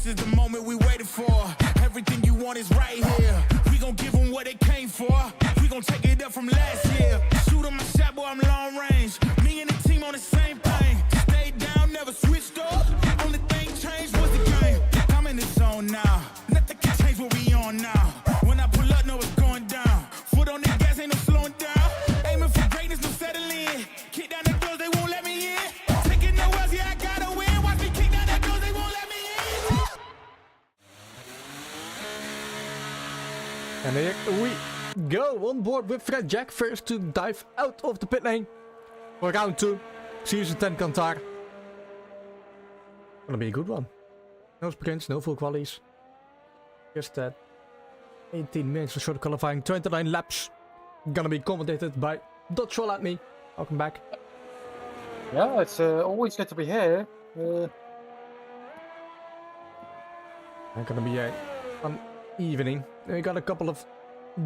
is the moment we waited for. Everything you want is right here. We gon' give them what they came for. We gon' take it up from last year. Shoot 'em my shot, boy, I'm long range. Me and the team on the same thing. Stayed down, never switched up. Only thing changed was the game. I'm in the zone now. Nothing can change what we on now. When I pull up, know it's going down. Foot on the gas, ain't no slowing down. Aiming for greatness, no settling. Kick down the doors, they won't let me in. Taking no else, yeah, I gotta win. Watch me kick down the doors, they won't let me in. And here we go on board with Fred Jack, first to dive out of the pit lane for round 2, season 10 Qatar. Gonna be a good one. No sprints, no full qualies. Just 18 minutes for short qualifying, 29 laps. Gonna be commentated by Dutch at me. Welcome back. Yeah, it's always good to be here. Gonna be a fun evening. We got a couple of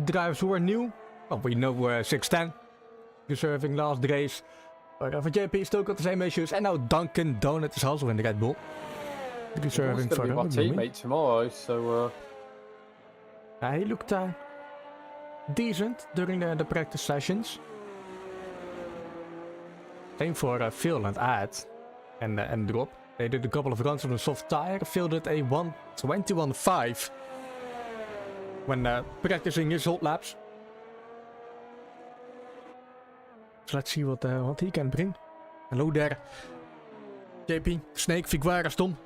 drivers who are new. Well, we know 610. Serving last race. For JP still got the same issues. And now Duncan Donut is also in the Red Bull. Serving for my teammate tomorrow, so he looked decent during the practice sessions. Same for Phil and Ad and Drop. They did a couple of runs on a soft tire. Phil did a 1:21.5 when practicing his hot laps. So let's see what he can bring. Hello there, JP, Snake, Figueira, Tom.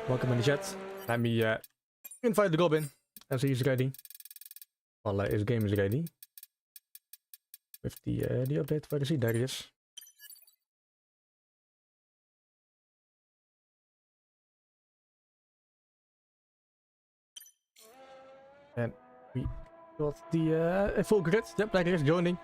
Welcome in the chat. Let me invite Robin as he's ready. Well, his game is ready. With the update, where is he? There he is. And we got the full grid. Yep, there he is joining.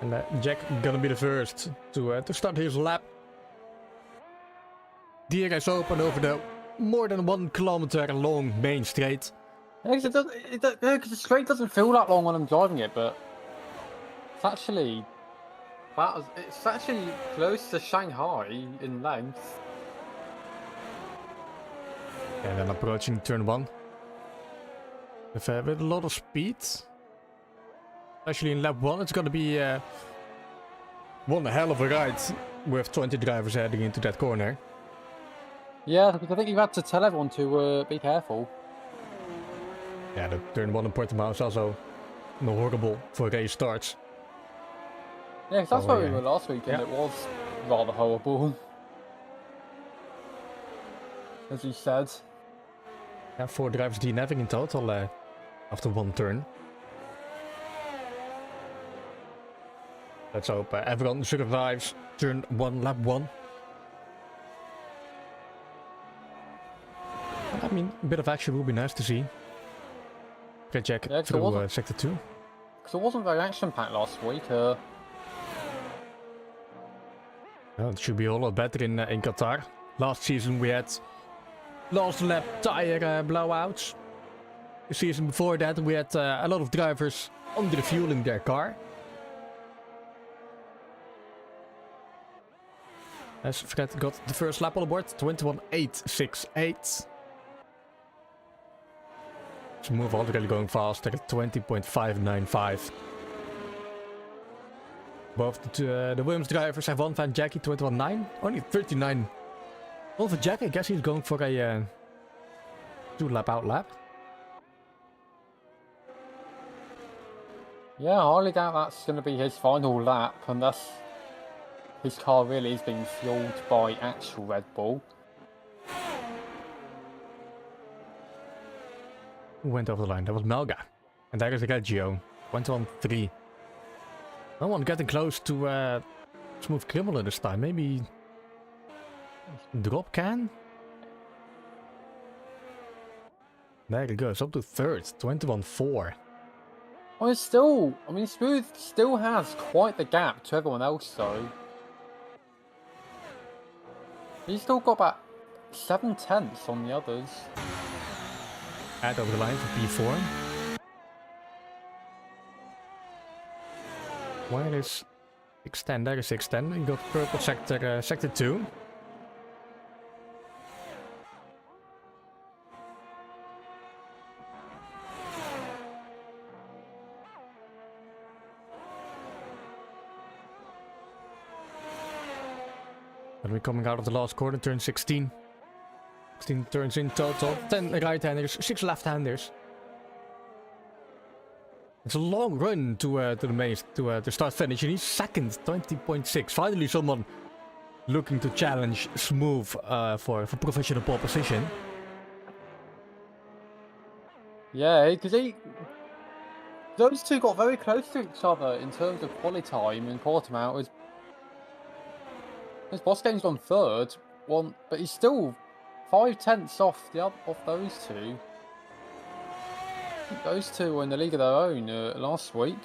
And Jack gonna be the first to start his lap. The air is open over the more than 1 kilometer long main straight. yeah, because the straight doesn't feel that long when I'm driving it, but it's actually close to Shanghai in length. And then approaching turn 1 with a lot of speed. Especially in lap 1, it's gonna be one hell of a ride with 20 drivers heading into that corner. Yeah, because I think you had to tell everyone to be careful. Yeah, the turn 1 in Portimao is also horrible for race starts. Yeah, because that's where we were last week, and it was rather horrible. As you said. Yeah, 4 drivers DNFing in total after 1 turn. Let's hope everyone survives turn 1, lap 1. I mean, a bit of action would be nice to see. Get Jack through sector 2. Because it wasn't very action-packed last week. Well, it should be a lot better in Qatar. Last season we had last lap tire blowouts. The season before that we had a lot of drivers under-fueling their car. As Fred got the first lap on the board, 21.868. Smooth already going faster at 20.595. Both the Williams drivers have won van Jackie 21.9, only 39. Well, for Jack, I guess he's going for a 2 lap out lap. Yeah, I hardly doubt that's going to be his final lap, unless his car really is being fueled by actual Red Bull. Who went over the line? That was Melga. And there is Reggio. 21.3. No one getting close to Smooth Criminal this time. Maybe Drop can? There it goes, up to 3rd. 21.4. Oh, it's still... I mean, Smooth still has quite the gap to everyone else, though. He's still got about 7/10 on the others. Add over the line for P4. Where is 610? There is 610. You got purple sector 2. And we're coming out of the last corner, turn 16. 16 turns in total. 10 right-handers, 6 left-handers. It's a long run to the main, to start finish, and he's second, 20.6. Finally, someone looking to challenge Smooth for professional pole position. Yeah, because those two got very close to each other in terms of quality time and quarter mile. His boss game's on third, but he's still 5/10 off those two. I think those two were in the league of their own last week.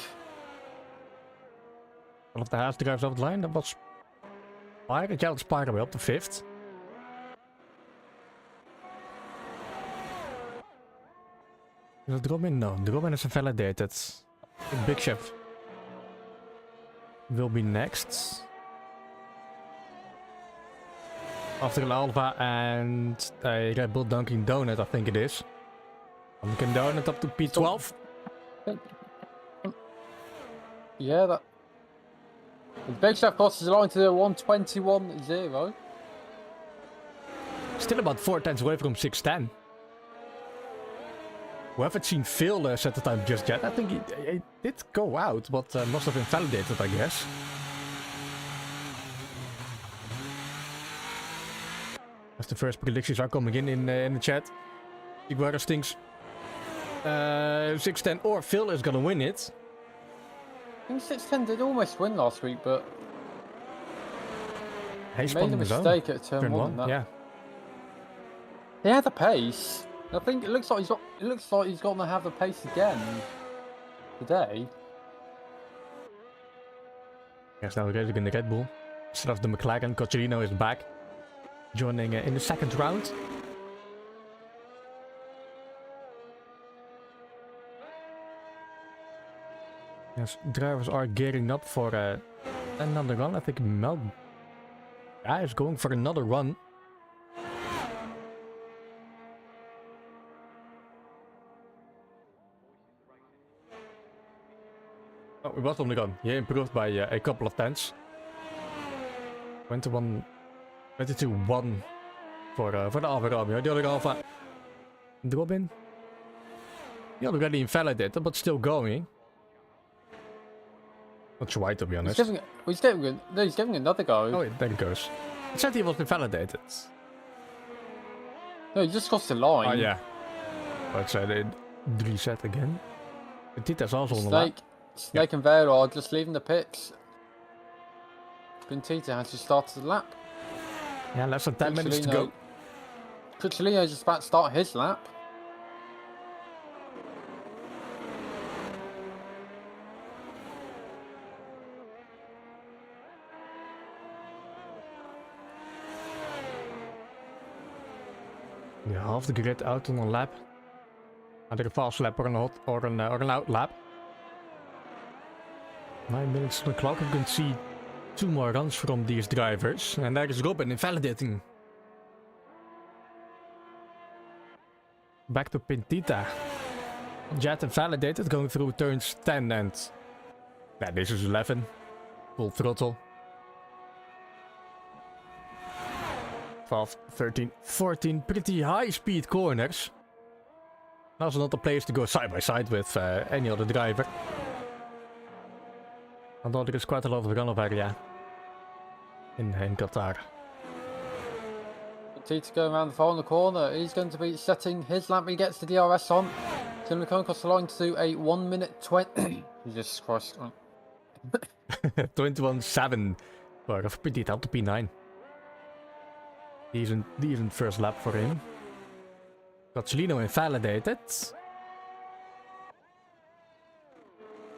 One of the Haas drives over the line. That was Spider. Yeah, Spider way up to 5th. Is it Robin? No, the Robin is invalidated. Big Chef will be next. After an Alpha and a Red Bull Dunkin' Donut, I think it is. Dunkin' Donut up to P12. Yeah, that. The Big Chef crosses the line to the 1:21.0. Still about 4 tenths away from 610. We haven't seen Phil set the time just yet. I think he did go out, but must have been validated, I guess. As the first predictions are coming in the chat. Iguara thinks 610 or Phil is gonna win it. I think 6:10 did almost win last week, but He made a mistake at turn 1. Yeah. He had the pace. I think it looks like he's going to have the pace again today. Yes, now racing in the Red Bull instead of the McLaren. Cocherino is back, joining in the second round. Yes, drivers are gearing up for another run. I think Mel is going for another run. Oh, it was on the gun. He improved by a couple of tenths. 22-1 for the Alfa Romeo. The other Alfa, Robin. The other already invalidated, but still going. Not sure why, to be honest. He's giving another go. Oh, yeah, there he goes. It said he was invalidated. No, he just crossed the line. Oh, yeah. But they reset again. Petita's also on the line. Snake and Vero are just leaving the pits. Petita has just started the lap. Yeah, less than 10 minutes to go. Cucciolino is just about to start his lap. Yeah, half the grid out on a lap. Either a fast lap or an out lap. 9 minutes on the clock. You can see 2 more runs from these drivers. And there is Robin invalidating. Back to Pentita. Jet invalidated, going through turns 10 and... Yeah, this is 11. Full throttle. 12, 13, 14. Pretty high speed corners. Also not a place to go side by side with any other driver. Although there is quite a lot of runoff area in Qatar. Petita going around the final corner. He's going to be setting his lap when he gets the DRS on. He's going to be coming across the line to a 1 minute 20. Jesus Christ. 21.7 for Petita up to P9. Decent first lap for him. Cocherino invalidated.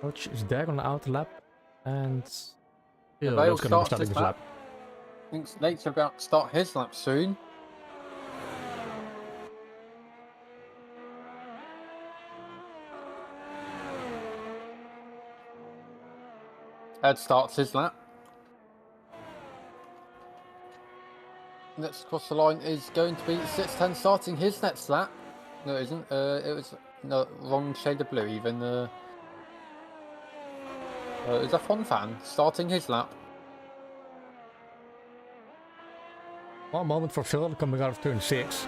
Coach is there on the outer lap. And Phil is going to be starting his lap. I think Snake's about to start his lap soon. Ed starts his lap. Next across the line is going to be 610 starting his next lap. No, it isn't. It was no wrong shade of blue. Even it was a fun fan starting his lap. One moment for Phil coming out of turn 6.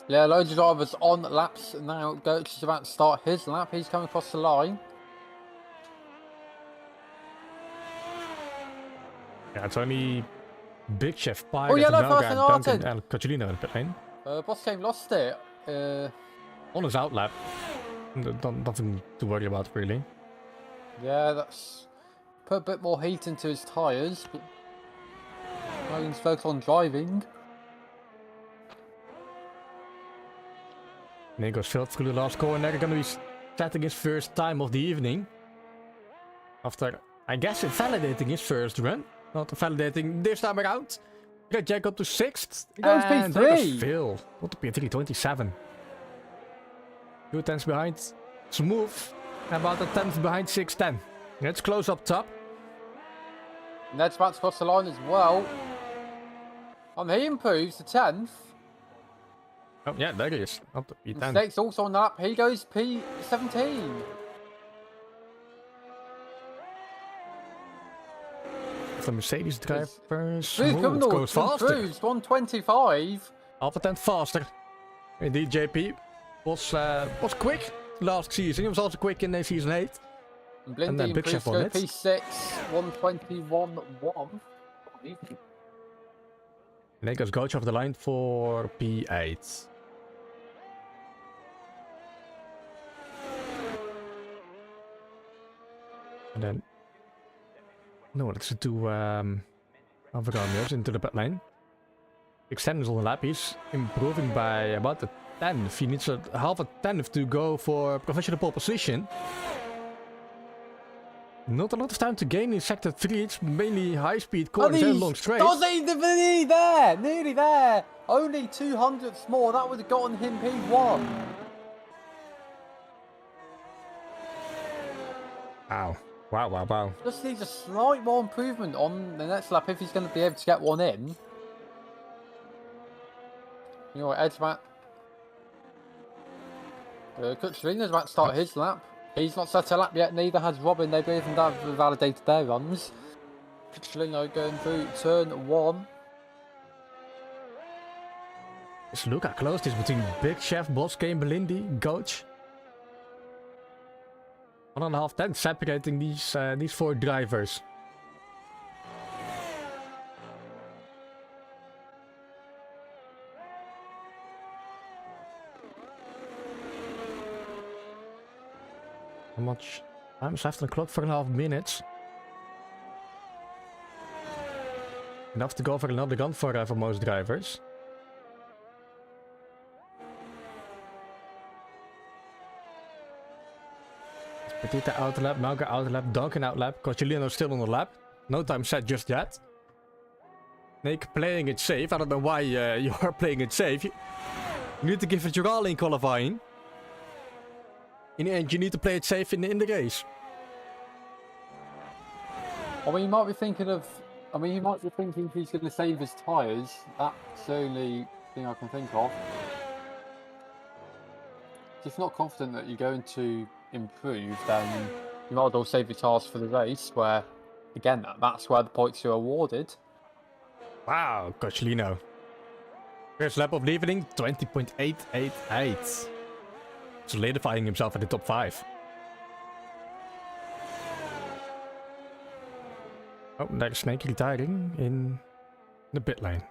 Yeah, loads of drivers on laps now. Goetz is about to start his lap. He's coming across the line. Yeah, it's only Big Chef Pie, Oh, yellow Duncan, fast and Artin. and Coccilino in the pit lane. Boss game lost it. On his outlap. Nothing to worry about, really. Yeah, that's put a bit more heat into his tyres, but Logan's focused on driving. And he goes Phil through the last corner. They're going to be setting his first time of the evening. After, I guess, validating his first run. Not validating this time around. Got Jack up to 6th. He goes and there goes P3. Phil. What a P3, 27. 2 tenths behind Smooth. About a 10th behind 610. Let's close up top. Ned's about to cross the line as well. And he improves to 10th. Oh, yeah, there he is. Up to P10. Mistakes also on the lap. He goes P17. The Mercedes driver Smooth criminal goes faster. improves 125. Half a tenth faster. Indeed, JP was quick last season. He was also quick in season 8. And Blindy then Big improves Chef to on go it. P6, 121.1. And then goes Goetz off the line for P8. And then no, it's the two Alfa Romeos into the pit lane. Extends on the lap. He's improving by about a 10th. He needs a half a 10th to go for professional pole position. Not a lot of time to gain in sector 3. It's mainly high-speed corners and long straights. Nearly there! Nearly there! Only 200ths more. That would have gotten him P1. Wow. Wow, wow, wow. Just needs a slight more improvement on the next lap if he's going to be able to get one in. You know what, Ed's about... Kuchelina's about to start his lap. He's not set a lap yet, neither has Robin. They both have validated their runs. Kuchelino going through turn 1. Just look how close this is between Big Chef, Bosque, Belindi, Goetz. 1.5 tenths separating these 4 drivers. How much time is left on the clock? 4.5 minutes. Enough to go for another run for most drivers. Petita out the lap, Malga out the lap, Duncan out lap, Coccilino still on the lap. No time set just yet. Nick playing it safe. I don't know why you are playing it safe. You need to give it your all in qualifying. In the end, you need to play it safe in the race. I mean, you might be thinking of... I mean, you might be thinking he's going to save his tyres. That's the only thing I can think of. If you're not confident that you're going to improve, then you might as well save your tyres for the race, where, again, that's where the points are awarded. Wow, Coccilino. First lap of the evening, 20.888. Solidifying himself at the top 5. Oh, there's Snake retiring in the pit lane.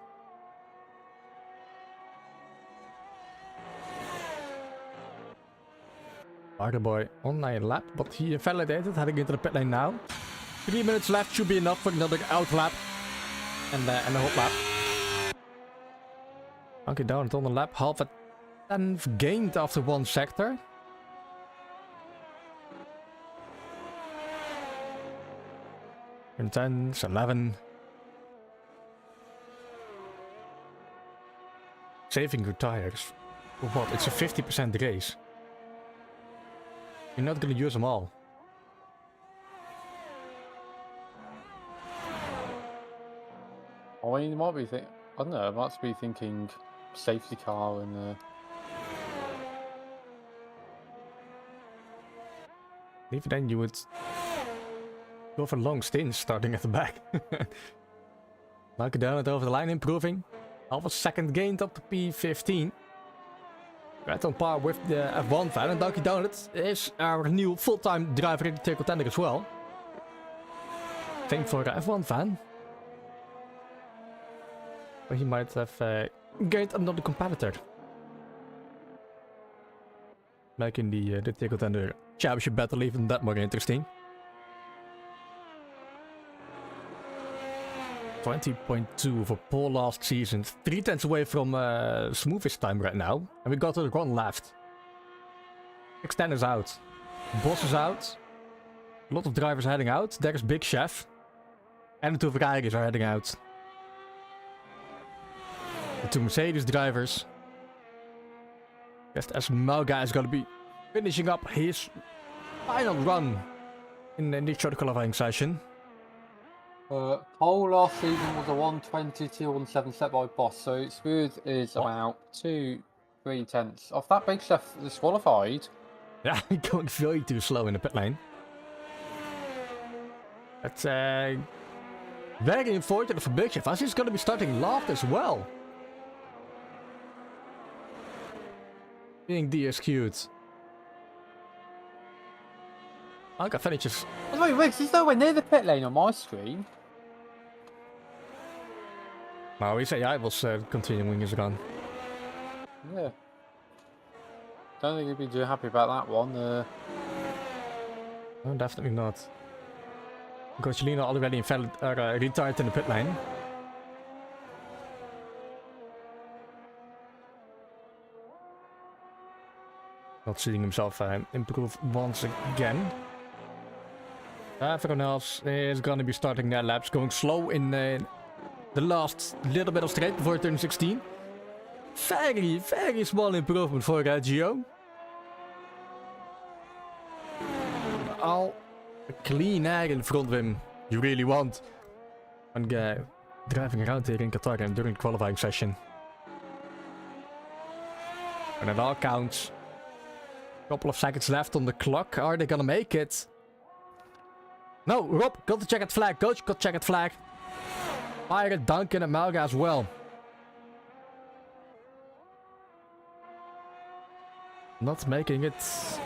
Boy on a lap, but he invalidated, heading into the pit lane now. 3 minutes left, should be enough for another out lap. And a hot lap. Okay, down on the lap, half a 10th gained after one sector. And 10s, 11. Saving your tires. For what? It's a 50% race. You're not gonna use them all. I mean, you might be I don't know. I might be thinking safety car and. Even then, you would go for long stints starting at the back. Like down it over the line, improving. Half a second gained up to P15. Right on par with the F1 fan. And Dunky Donuts is our new full-time driver in the tier contender as well. Same for the F1 fan. But he might have gained another competitor. Making the tier contender championship battle even that more interesting. 20.2 for Paul last season. 3/10 away from smoothest time right now. And we got a run left. 610 is out. Boss is out. A lot of drivers are heading out. There's Big Chef. And the two Ferraris are heading out. The two Mercedes drivers. Just as Malga is going to be finishing up his final run in the short qualifying session. Pole last season was a 1:20.217 set by Boss, so Smooth is about 2-3 tenths off that. Big Chef disqualified. Yeah, going very too slow in the pit lane. That's very unfortunate for Big Chef, as he's going to be starting last as well. Being DSQ'd. Anka finishes. Wait, Riggs, he's nowhere near the pit lane on my screen. No, he said I was continuing his run. Yeah. Don't think he'd be too happy about that one. No, definitely not. Gocciolino already retired in the pit lane. Not seeing himself improve once again. Everyone else is gonna be starting their laps, going slow in the last little bit of straight before turn 16. Very, very small improvement for Gio. All clean air in front of him. You really want. One guy driving around here in Qatar and during the qualifying session. And it all counts. Couple of seconds left on the clock. Are they gonna make it? No, Rob, got the checkered flag. Coach got checkered flag. Pirate, Duncan, and Malga as well. Not making it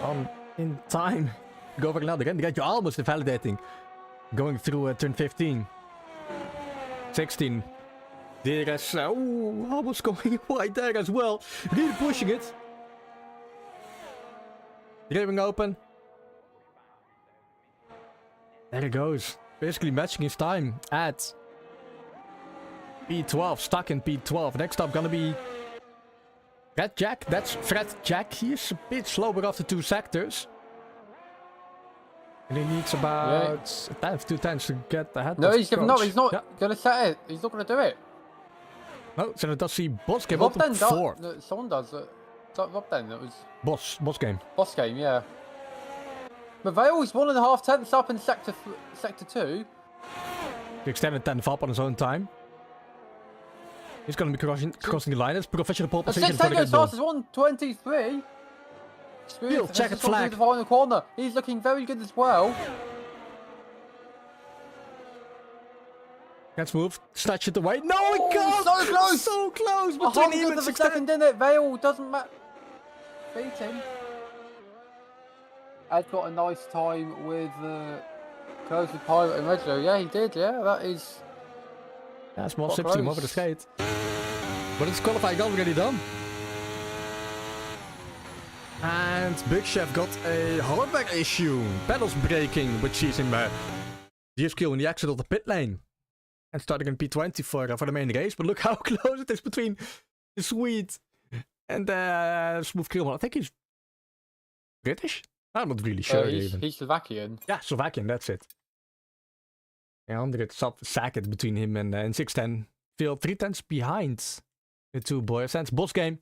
on in time. Go for another end. Get you almost invalidating. Going through turn 15. 16. There is almost going right there as well. Really pushing it. Driving open. There it goes. Basically matching his time at P12. Stuck in P12. Next up gonna be Fred Jack. That's Fred Jack. He is a bit slower after 2 sectors. And he needs about 2 tenths to get ahead. No, of he's giving Coach. up. He's not gonna set it. He's not gonna do it. No, so it does see Boss game Rob up to then 4. no, someone does it. Rob then, it was Boss game. Boss game, yeah. But Vale's 1.5 tenths up in sector 2. He extended 10 up on his own time. He's going to be crossing the line. It's professional pole And position 6 for the Red seconds Bull. fast is 1:23. He'll check it flag. The final corner. He's looking very good as well. Gets moved. Snatch it away. No, he can't! So close! So close! A Between him hundredth and of a 610. second in it. Vale doesn't beat him. Ed got a nice time with close with Pirate and Regio. Yeah, he did. Yeah, that is. Yeah, small Quite slipstream close. over the skate. But it's qualifying already done. And Big Chef got a hardware issue. Pedals breaking, which sees him DSQ in the exit of the pit lane. And starting in P20 for the main race. But look how close it is between the Swede and Smooth Krillman. I think he's British? I'm not really sure even. He's Slovakian. Yeah, Slovakian, that's it. Yeah, 100 second between him and 610. Feel 3 tenths behind the two boys. And it's boss game.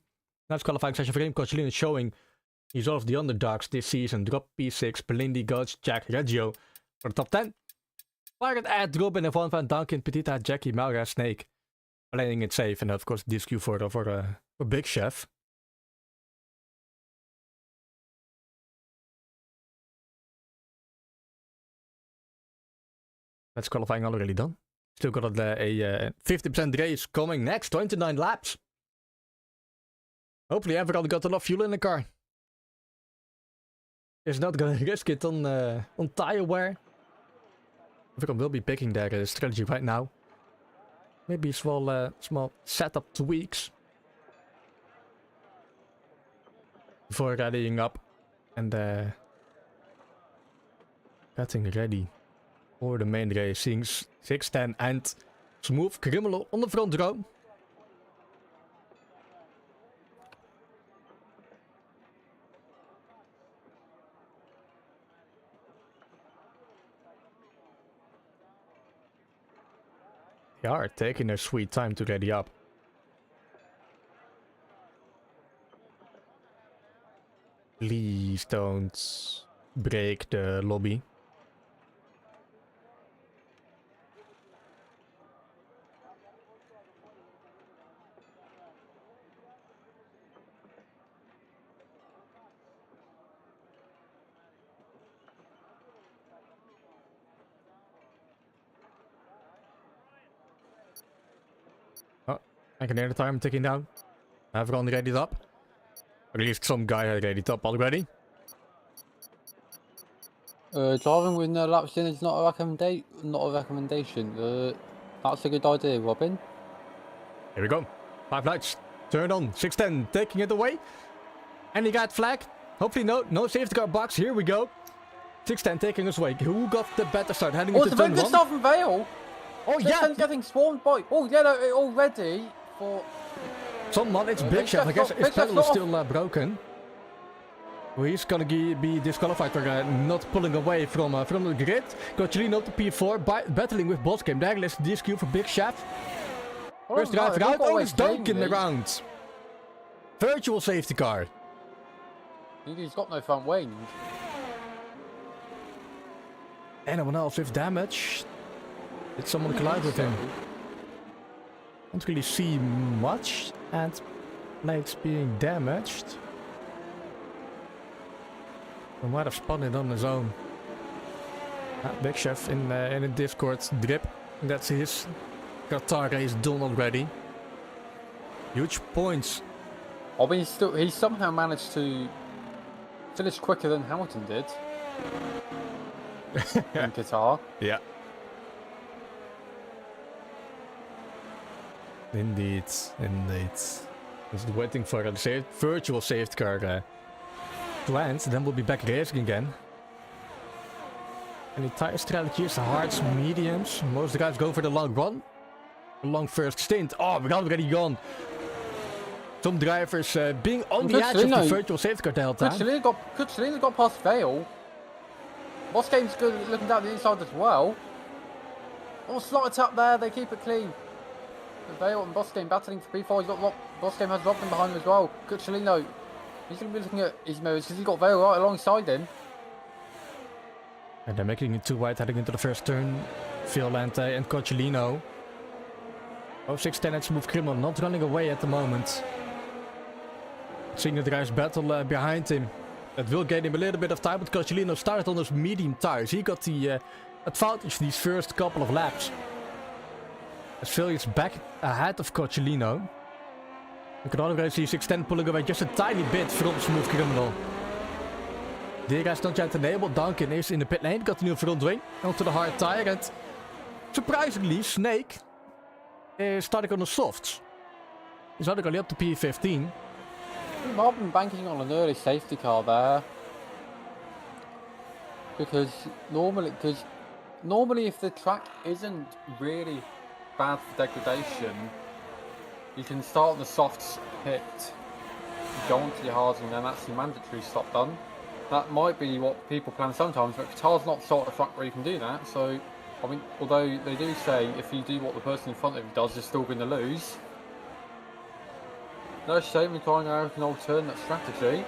Nice qualifying session for him. Gocciolino is showing he's one of the underdogs this season. Drop P6, Pelindi, Goats, Jack, Reggio for the top 10. Pirate, Ed, Robin, F1 Van Duncan, Petita, Jackie, Malga, Snake. playing it safe, and of course DSQ for Big Chef. That's qualifying already done. Still got a 50% race coming next, 29 laps. Hopefully everyone got enough fuel in the car. Is not gonna risk it on tire wear. Everyone will be picking their strategy right now. Maybe small setup tweaks before readying up and getting ready for the main race. Seeing 610 and Smooth Criminal on the front row. They are taking their sweet time to ready up. Please don't break the lobby. I can hear the time ticking down. Everyone ready up? At least some guy had ready up already. Driving with no laps in is not a recommendation. That's a good idea, Robin. Here we go. 5 lights. Turn on. 610 taking it away. Any red flag? Hopefully no safety car box. Here we go. 610 taking us away. Who got the better start? Heading into turn 1. Good start from Vale. Oh yeah. Getting swarmed by. Oh yeah, no, already. For someone, it's Big Chef. I guess his pedal is still broken. Well, he's gonna be disqualified for not pulling away from the grid. Cochilino to P4, battling with Boss Game. There is DSQ for Big Chef. First driver out. Oh, it's Duncan around. Virtual safety car. He's got no front wing. Anyone else with damage? Did someone collide with him? Don't really see much, and legs being damaged. He might have spun it on his own. Big Chef in a Discord drip. That's his Qatar race done already. Huge points. I mean, he somehow managed to finish quicker than Hamilton did in Qatar. Yeah. Indeed. Just waiting for a virtual safety car to end, then we'll be back racing again. Any tire strategies? Hards, mediums. Most guys go for the long run. A long first stint. Oh, we're already gone. Some drivers being on the edge of the virtual safety car the whole time. Cucciolino got past Vale. Boss Game's good looking down the inside as well. Oh, slot attack there, they keep it clean. Vale and Boss Game battling for P4. Boss Game has Robin behind him as well. Cucciolino, he's going to be looking at his mirrors because he's got Vale right alongside him. And they're making it too wide heading into the first turn. Violante and Cochilino. 0610 and Smooth Criminal not running away at the moment. Seeing the guys battle behind him. That will gain him a little bit of time, but Cochilino started on those medium tires. He got the advantage these first couple of laps. As Phil is back ahead of Cochilino. You can already see 610 pulling away just a tiny bit from Smooth Criminal. The guys don't yet enabled. Duncan is in the pit lane, got the new front wing onto the hard tire, and surprisingly Snake is starting on the softs. He's already up to P15. I've been banking on an early safety car there. Because normally if the track isn't really bad for degradation, you can start on the softs pit, go onto your hards, and then that's your mandatory stop done. That might be what people plan sometimes, but Qatar's not sort of track where you can do that. So, I mean, although they do say if you do what the person in front of you does, you're still going to lose. No shame in trying out an alternate strategy.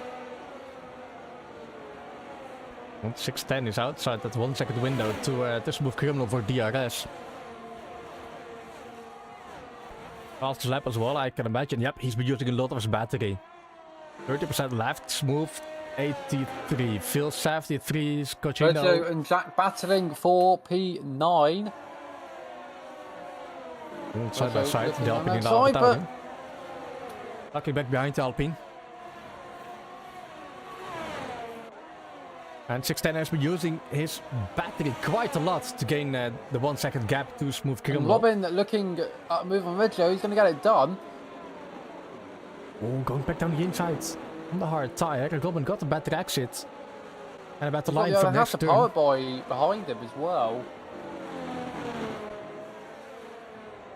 610 is outside that 1 second window to Smooth Criminal for DRS. Fastest lap as well, I can imagine. Yep, he's been using a lot of his battery. 30% left, Smooth 83, Phil 73, Reggio Cochino. and Jack battling for P9. Side by side, the Alpine in the side, Alpine. Luckily back behind the Alpine. And 610 has been using his battery quite a lot to gain the 1 second gap to Smooth Criminal. Robin looking at a move on Reggio, he's going to get it done. Oh, going back down the inside on the hard tire. Robin got the better exit. And a better line from next the turn. power boy behind him as well.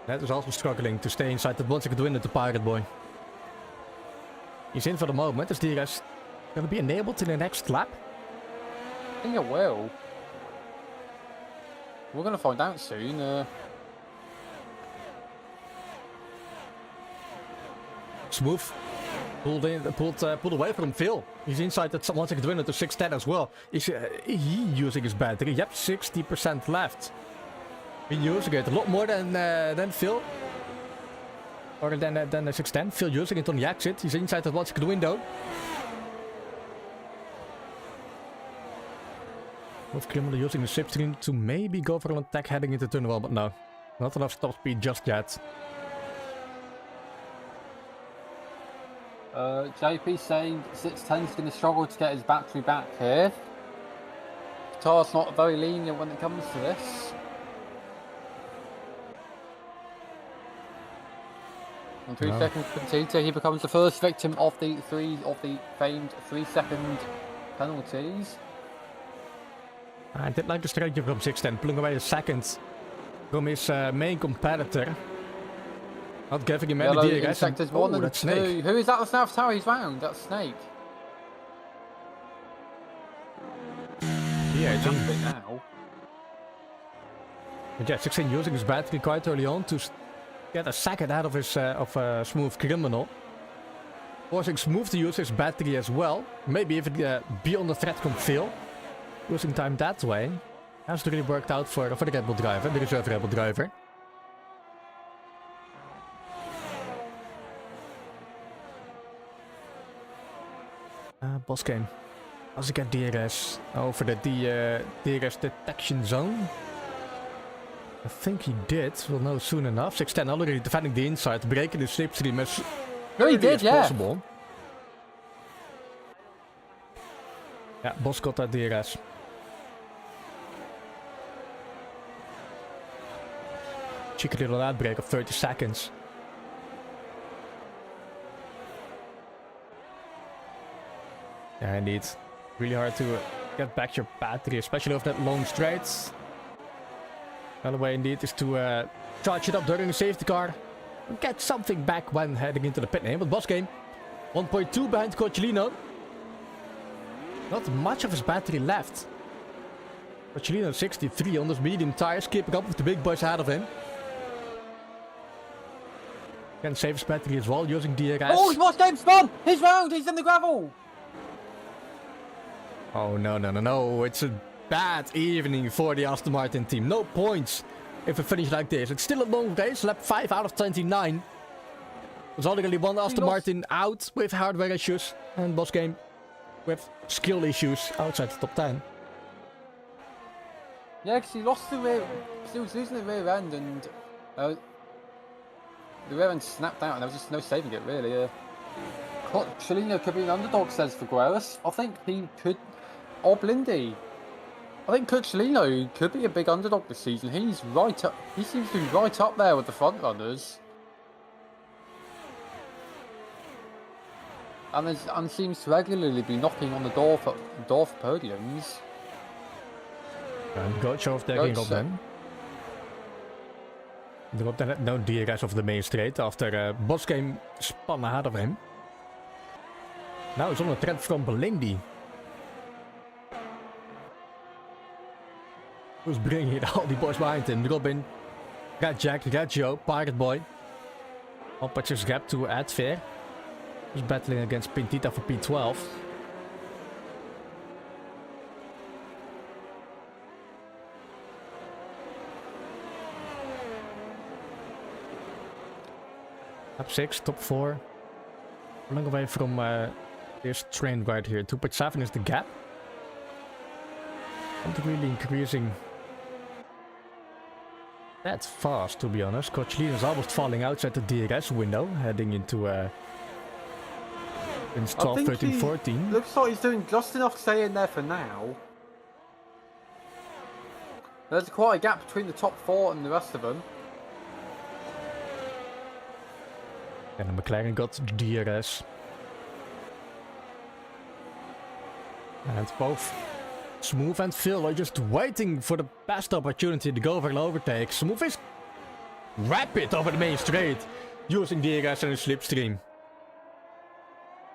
That is also struggling to stay inside that 1 second window to Pirate Boy. He's in for the moment. Is DRS going to be enabled to the next lap? I think it will. We're going to find out soon. Smooth pulled away from Phil. He's inside that 1 second window to 610 as well. Is he using his battery? Yep, 60% left. Been using it a lot more than Phil. Or than the 610. Phil using it on the exit. He's inside that 1 second window. With Criminal using the slipstream to maybe go for an attack heading into turn 1, but no. Not enough top speed just yet. JP saying 610's going to struggle to get his battery back here. Qatar's not very lenient when it comes to this. And 3 seconds completed, he becomes the first victim of the famed 3-second penalties. I did like the strategy from 610, pulling away a second from his main competitor. Not giving him any DRS. Sectors 1 and 2. Snake. Who is that? The South Tower he's round. That's Snake. Yeah, it's That's it now. But yeah, 16 using his battery quite early on to get a second out of his Smooth Criminal. Forcing Smooth to use his battery as well. Maybe if it be on the threat from Phil. Losing time that way. Has really worked out for the Red Bull driver, the reserve Red Bull driver. Boss game. Does he get DRS over the DRS detection zone? I think he did. We'll know soon enough. 610 already defending the inside, breaking the slipstream as He did, yeah. possible. Yeah, Boss got that DRS. Cheeky little ad break of 30 seconds. Yeah, indeed. Really hard to get back your battery, especially over that long straight. Another way indeed is to charge it up during the safety car. And get something back when heading into the pit lane. But Boss game, 1.2 behind Cochilino. Not much of his battery left. Cochilino 63 on those medium tires, keeping up with the big boys ahead of him. Can save his battery as well using DRS. Oh, Boss game spun! He's round! He's in the gravel! Oh no, it's a bad evening for the Aston Martin team. No points if we finish like this. It's still a long race, lap 5 out of 29. There's already one Aston Martin out with hardware issues, and Boss game with skill issues outside the top 10. Yeah, because he lost the rear, he was losing the rear end, and the rear end snapped out, and there was just no saving it really. Cellino could be an underdog, says Figueres. I think he could. Or Blindy. I think Cellino could be a big underdog this season. He's right up. He seems to be right up there with the front runners. And seems to regularly be knocking on the door for podiums. And Goat off taking up then. Drop then no DRS of the main straight after Boss game spun ahead of him. Now it's on a threat from Blindy. Who's bringing it all the boys behind him? Robin, Red Jack, Red Joe, Pirate Boy. Opposite gap to Adfair. Who's battling against Pintita for P12. Lap 6, top 4. We're long away from this train right here. 2.7 is the gap. Not really increasing that fast, to be honest. Coachlin is almost falling outside the DRS window, heading into in 12, 13, 14. Looks like he's doing just enough to stay in there for now. There's quite a gap between the top 4 and the rest of them. And the McLaren got the DRS. And both Smooth and Phil are just waiting for the best opportunity to go for an overtake. Smooth is rapid over the main straight, using DRS and a slipstream.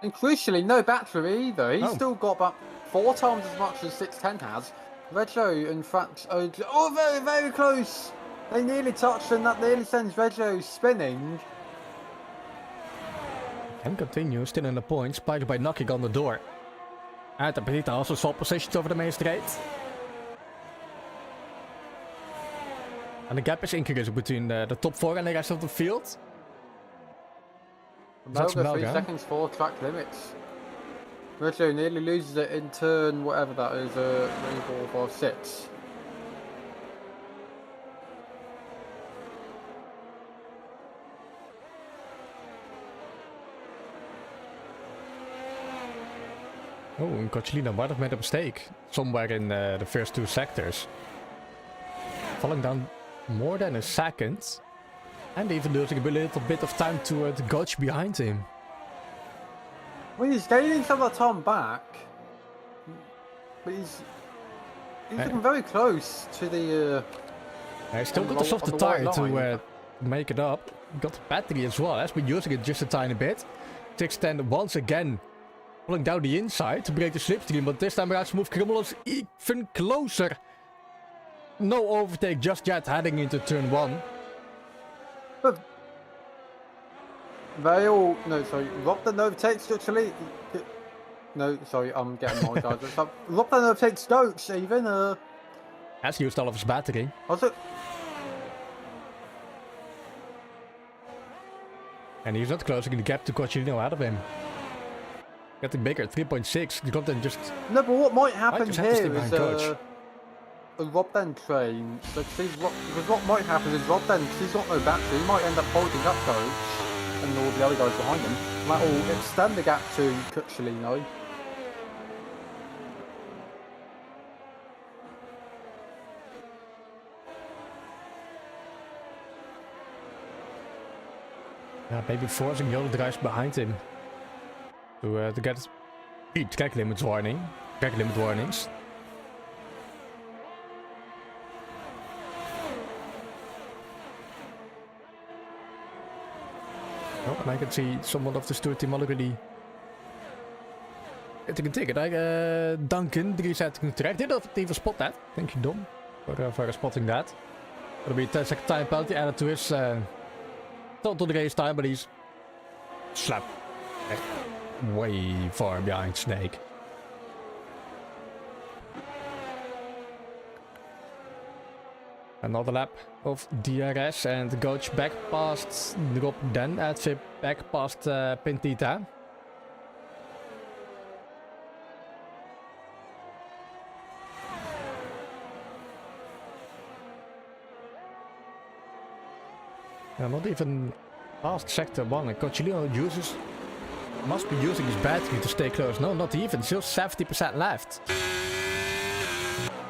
And crucially, no battery either. He's still got about 4 times as much as 610 has. Reggio, in fact, oh, very, very close. They nearly touched, and that nearly sends Reggio spinning. And continues, still in the points, spiked by knocking on the door. And Petita also swapped positions over the main straight. And the gap is increasing between the top 4 and the rest of the field. Melga 3 seconds for track limits. Reggio nearly loses it in turn, whatever that is, 3, 4, 5, 6. Oh, and Coachlina might have made a mistake somewhere in the first 2 sectors. Falling down more than a second. And even losing a little bit of time to the coach behind him. Well, he's gaining some of that time back. But he's looking very close to the... He's still got the softer tire to make it up. Got the battery as well. Has been using it just a tiny bit. 610 once again. Pulling down the inside to break the slipstream, but this time around Smooth Krimmel is even closer. No overtake just yet, heading into turn 1. But they all... No, sorry. Robden overtakes actually... No, sorry, I'm getting my guys mixed up. Robden overtakes Coach even. Has used all of his battery. Also... And he's not closing the gap to Coachlino out of him. Getting bigger, 3.6. Robden just... No, but what might happen here is Coach. A Robden train. Because what might happen is Robden, because he's got no battery, he might end up holding up Coach and all the other guys behind him. That will extend the gap to Cucciolino. Yeah, maybe forcing the other guys behind him to get track limit warnings. Oh, and I can see someone of the Stewart team already getting a ticket. Duncan, 3 seconds track. Did not even spot that. Thank you, Dom, for spotting that. That'll be a 10-second time penalty added to his total race time, but he's slapped way far behind Snake. Another lap of DRS and Coach back past Rob Den at Vip back past Pentita. Not even past sector 1, and Coachlino must be using his battery to stay close. No, not even, still 70% left.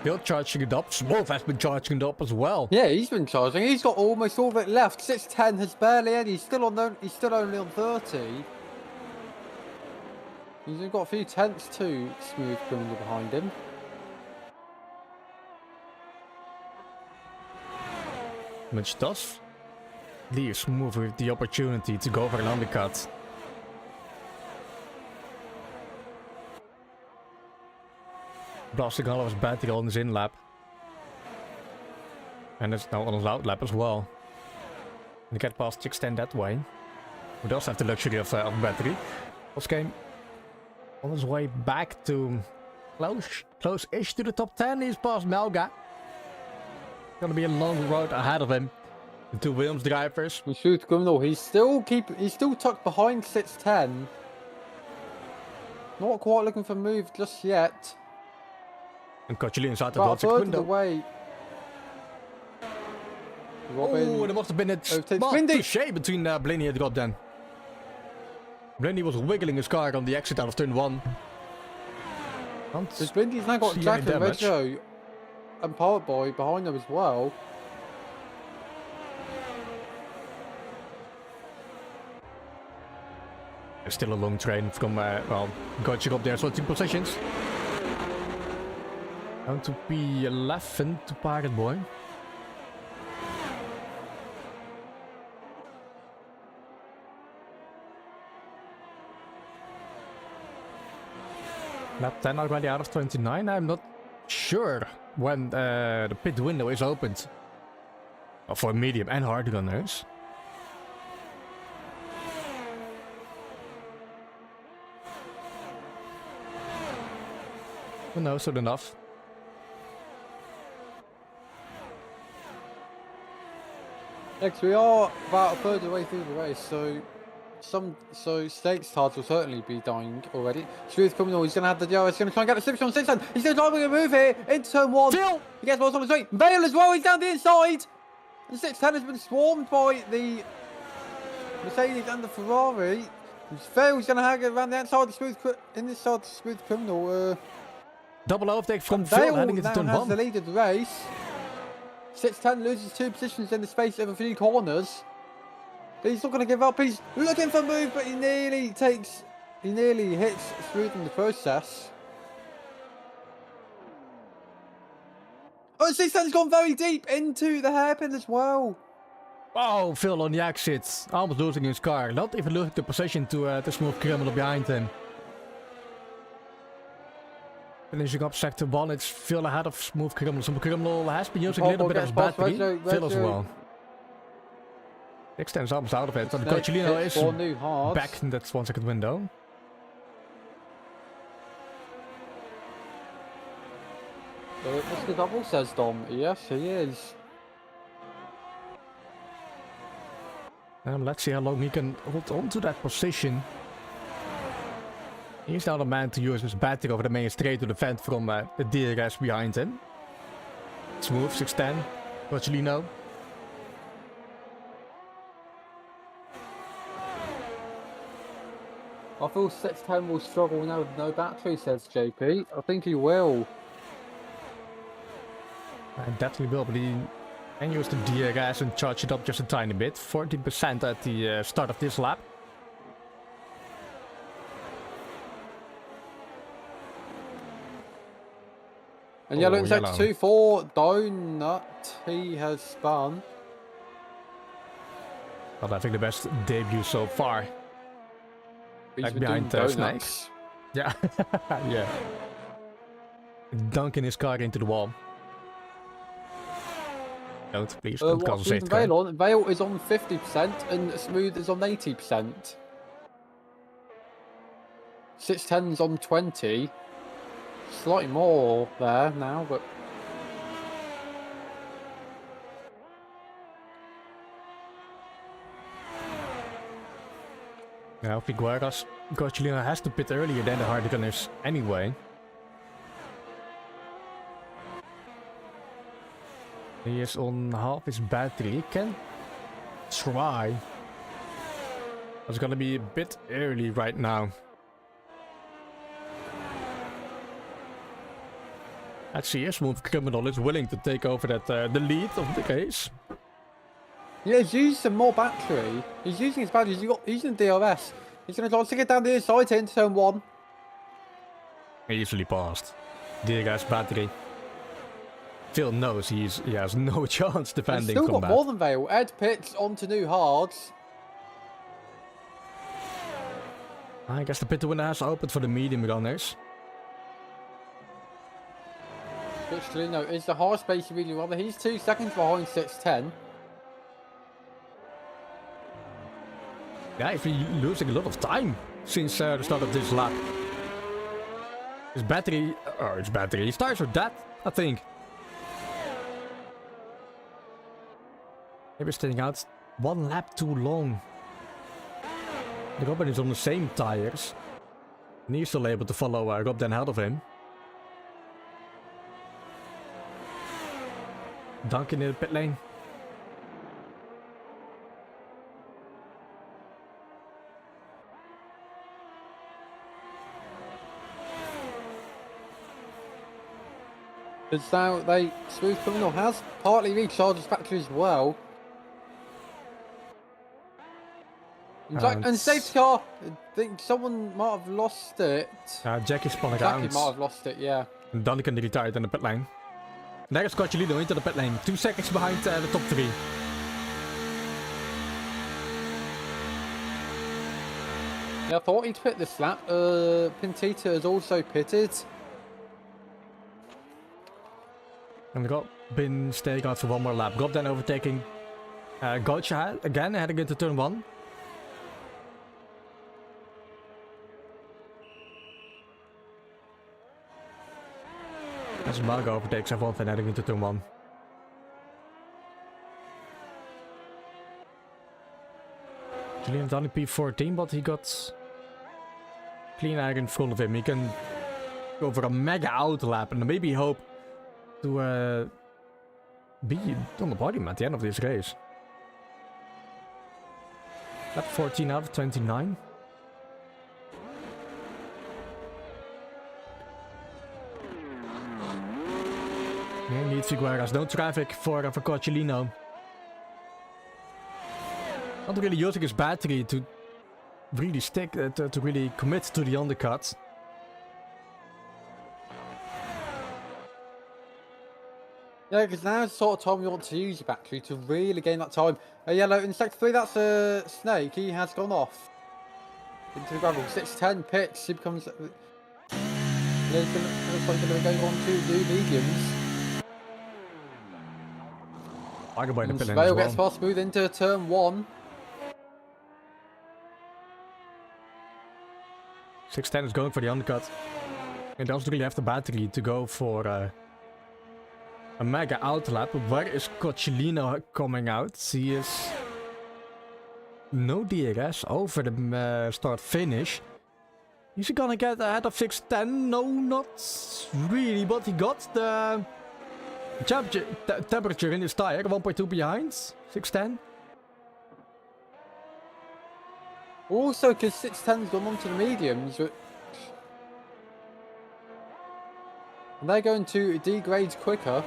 Still charging it up. Smooth has been charging it up as well. Yeah, he's been charging. He's got almost all of it left. 610 has barely any. He's still only on 30. He's got a few tenths too. Smooth criminal behind him. Which does leave Smooth with the opportunity to go for an undercut. Blasting all of his battery on his in lap. And it's now on his out lap as well. And get past 610 that way. We does have the luxury of battery. Boss came on his way back to close-ish to the top 10. He's past Melga. Gonna be a long road ahead of him. The two Williams drivers. We shoot Criminal. He's still tucked behind 610. Not quite looking for a move just yet. And Coachlin inside the About a third of the window. way. Robin. Oh, there must have been a overtakes smart Blindy. touche between Blaney and Rob then. Blaney was wiggling his car on the exit out of turn 1. Because Blindy's now got see any Jack and damage. Reggio and Power Boy behind them as well. There's still a long train from, well, Gotcha up there, switching positions. Down to P11 to Pirate Boy. Lap 10 already out of 29. I'm not sure when the pit window is opened. For medium and hard runners. Well, no, soon enough. Next, we are about a third of the way through the race, so stakes cards will certainly be dying already. Smooth Criminal, he's going to have the DRS, he's going to try and get the slip on 610. He's going to try and make a move here into turn 1. Phil! He gets balls on the straight. Vale as well, he's down the inside. The 610 has been swarmed by the Mercedes and the Ferrari. Vale, he's going to hang it around the outside of the Smooth Criminal. Double overtake from Phil heading into now turn has 1. the lead of the race. 610 loses 2 positions in the space of a few corners. But he's not going to give up. He's looking for a move, but he nearly hits Smooth in the process. Oh, 610's gone very deep into the hairpin as well. Oh, Phil on the exit. Almost losing his car. Not even losing the position to Smooth Criminal behind him. Finishing up sector 1, it's Phil ahead of Smooth Criminal. Smooth Criminal has been using a little bit of his battery. Phil as well. 610's almost out of it. But Coachlino is back in that 1 second window. Mr. Double says Dom. Yes, he is. Let's see how long he can hold on to that position. He's now the man to use his battery over the main straight to defend from the DRS behind him. Smooth, 610. Coachlino. I feel 610 will struggle now with no battery, says JP. I think he will. Definitely will, but he can use the DRS and charge it up just a tiny bit. 14% at the start of this lap. And yellow in sector 2 for Donut. He has spun. Well, I think the best debut so far. He's Back been behind doing Snakes. Yeah. Yeah. Dunking his car into the wall. Don't, please. Don't cause a safety car. Vale on? Vale is on 50% and Smooth is on 80%. 610's on 20. Slightly more there now, but now Figueras Coachlino has to pit earlier than the hard gunners anyway. He is on half his battery. He can try. It's gonna be a bit early right now. Actually, Smooth Criminal is willing to take over that the lead of the race. yeah, he's used some more battery. He's using his battery. He's using DRS. He's going to try to stick it down the inside into turn 1. Easily passed. DRS battery. Phil knows he has no chance defending He's still from got that. more than Vale. Ed pits onto new hards. I guess the pit window has opened for the medium runners. Coachlino is the hard space really runner. He's 2 seconds behind 610. Yeah, he's been losing a lot of time since the start of this lap. His battery, he starts with that, I think. Maybe staying out 1 lap too long. The Robin is on the same tires. And he's still able to follow Rob then ahead of him. Duncan in the pit lane. Because now Smooth Criminal has partly recharged his battery as well. And safety car, I think someone might have lost it. Jackie spun around. Jackie might have lost it, yeah. And Duncan retired in the pit lane. And there is Coccilino into the pit lane. 2 seconds behind the top 3. Yeah, I thought he'd pit this lap. Pintita has also pitted. And Rob been staying out for 1 more lap. Rob then overtaking Gotcha again, heading into turn 1. As Margo overtakes F1 and heading into turn 1. Julian's only P14, but he got clean air in front of him. He can go for a mega out lap and maybe hope to be on the podium at the end of this race. Lap 14 out of 29. Yeah, need Figueras. No traffic for Coccilino. Not really using his battery to really stick, to really commit to the undercut. Yeah, because now's the sort of time you want to use your battery to really gain that time. Yellow in sector 3, that's a Snake. He has gone off into the gravel. 6-10 picks. He becomes. Looks like they're going on to do mediums. I can wait a pit lane Vale gets past Smooth into turn 1. 610 is going for the undercut. He doesn't really have the battery to go for a mega out lap. Where is Coccilino coming out? He is no DRS over the start finish. Is he gonna get ahead of 610? No, not really, but he got the temperature in his tire. 1.2 behind 610. Also, because 610's gone on to the mediums, and they're going to degrade quicker.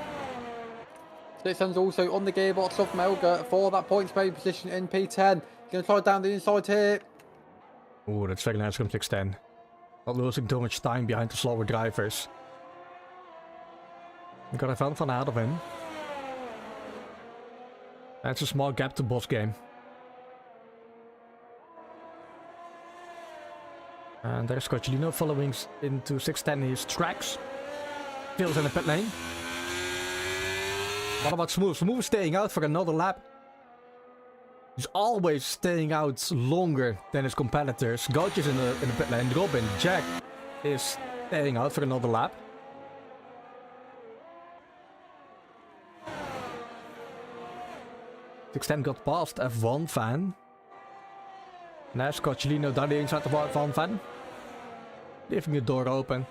610's also on the gearbox of Melga for that points pay position in P10. Going to try down the inside here. Oh, that's very nice from 610. Not losing too much time behind the slower drivers. We got a van ahead of him. That's a small gap to boss game. And there's Coccilino following into 610 his tracks. Phil's in the pit lane. What about Smooth? Smooth is staying out for another lap. He's always staying out longer than his competitors. Gotch is in the pit lane. Robin, Jack is staying out for another lap. Extend got past F1 fan. Now Coccilino down the inside of F1 fan. Leaving the door open.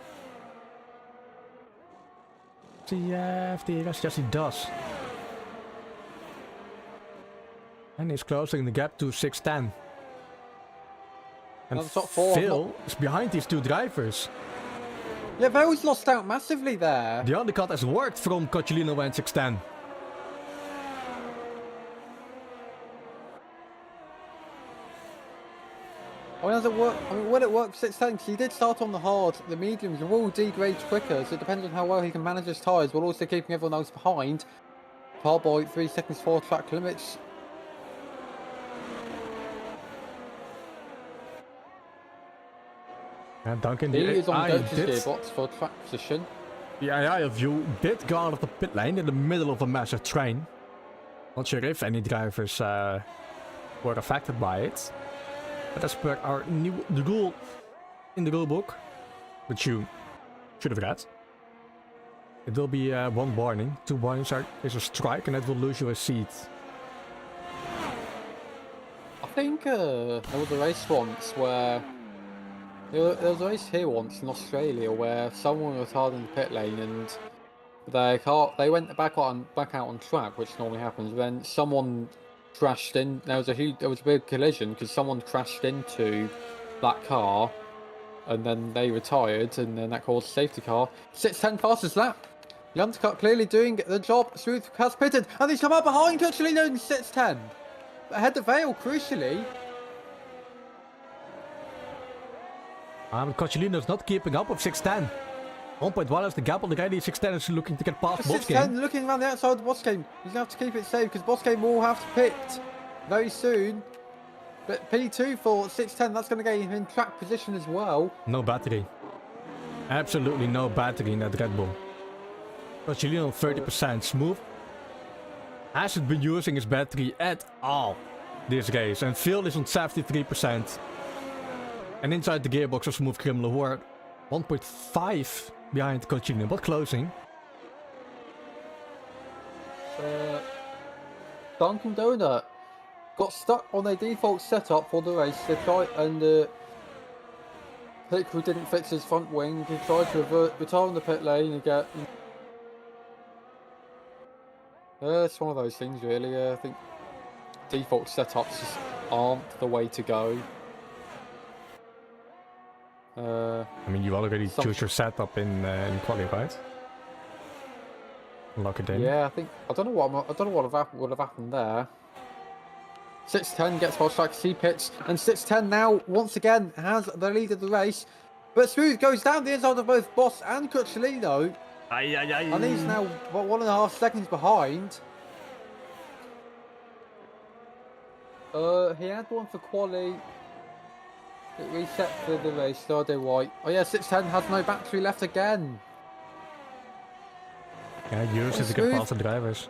Does he have DRS? Yes, he does. And he's closing the gap to 610. And Phil is behind these 2 drivers. Yeah, Vale's lost out massively there. The undercut has worked from Coccilino and 610. I mean, does it work? I mean, will it work for 610? Because he did start on the hard. The mediums will degrade quicker, so it depends on how well he can manage his tyres, while also keeping everyone else behind. Car boy, 3 seconds for track limits. And Duncan, he is on the gearbox for track position. The AI of you did guard at the pit lane in the middle of a massive train. Not sure if any drivers were affected by it. But as per our new rule in the rule book, which you should have read, it will be 1 warning. 2 warnings is a strike, and that will lose you a seat. I think there was a race once where there was a race here once in Australia where someone was hard in the pit lane and their car, they went back out on track, which normally happens. Then someone crashed in. There was a big collision because someone crashed into that car, and then they retired, and then that caused a safety car. 6:10 fastest lap. The undercut clearly doing the job. Smooth has pitted, and he's come up behind Cucciolino in 6:10. Ahead of Vale, crucially. Coccilino's not keeping up with 610. 1.1 is the gap on the guy. 610 is looking to get past 610 looking around the outside of the boss game. He's going to have to keep it safe because boss game will have to pit very soon. But P2 for 610, that's going to get him in track position as well. No battery. Absolutely no battery in that Red Bull. Coccilino 30%. Smooth hasn't been using his battery at all this race. And Phil is on 73%. And inside the gearbox of Smooth Criminal, who are 1.5 behind Coccilino, but closing. Dunkin' Donut got stuck on their default setup for the race. They tried, and Pick, who didn't fix his front wing, he tried to retire in the pit lane and get. It's one of those things, really. I think default setups just aren't the way to go. I mean, you already choose your setup in quali, right? Lock it in. Yeah, I don't know what would have happened there. 610 gets past track, C pits, and 610 now once again has the lead of the race. But Smooth goes down the inside of both Boss and Cucciolino. And he's now about 1.5 seconds behind. He had one for quali. It reset for the race, so I do white. Oh yeah, 610 has no battery left again. Yeah, use it to get past the drivers.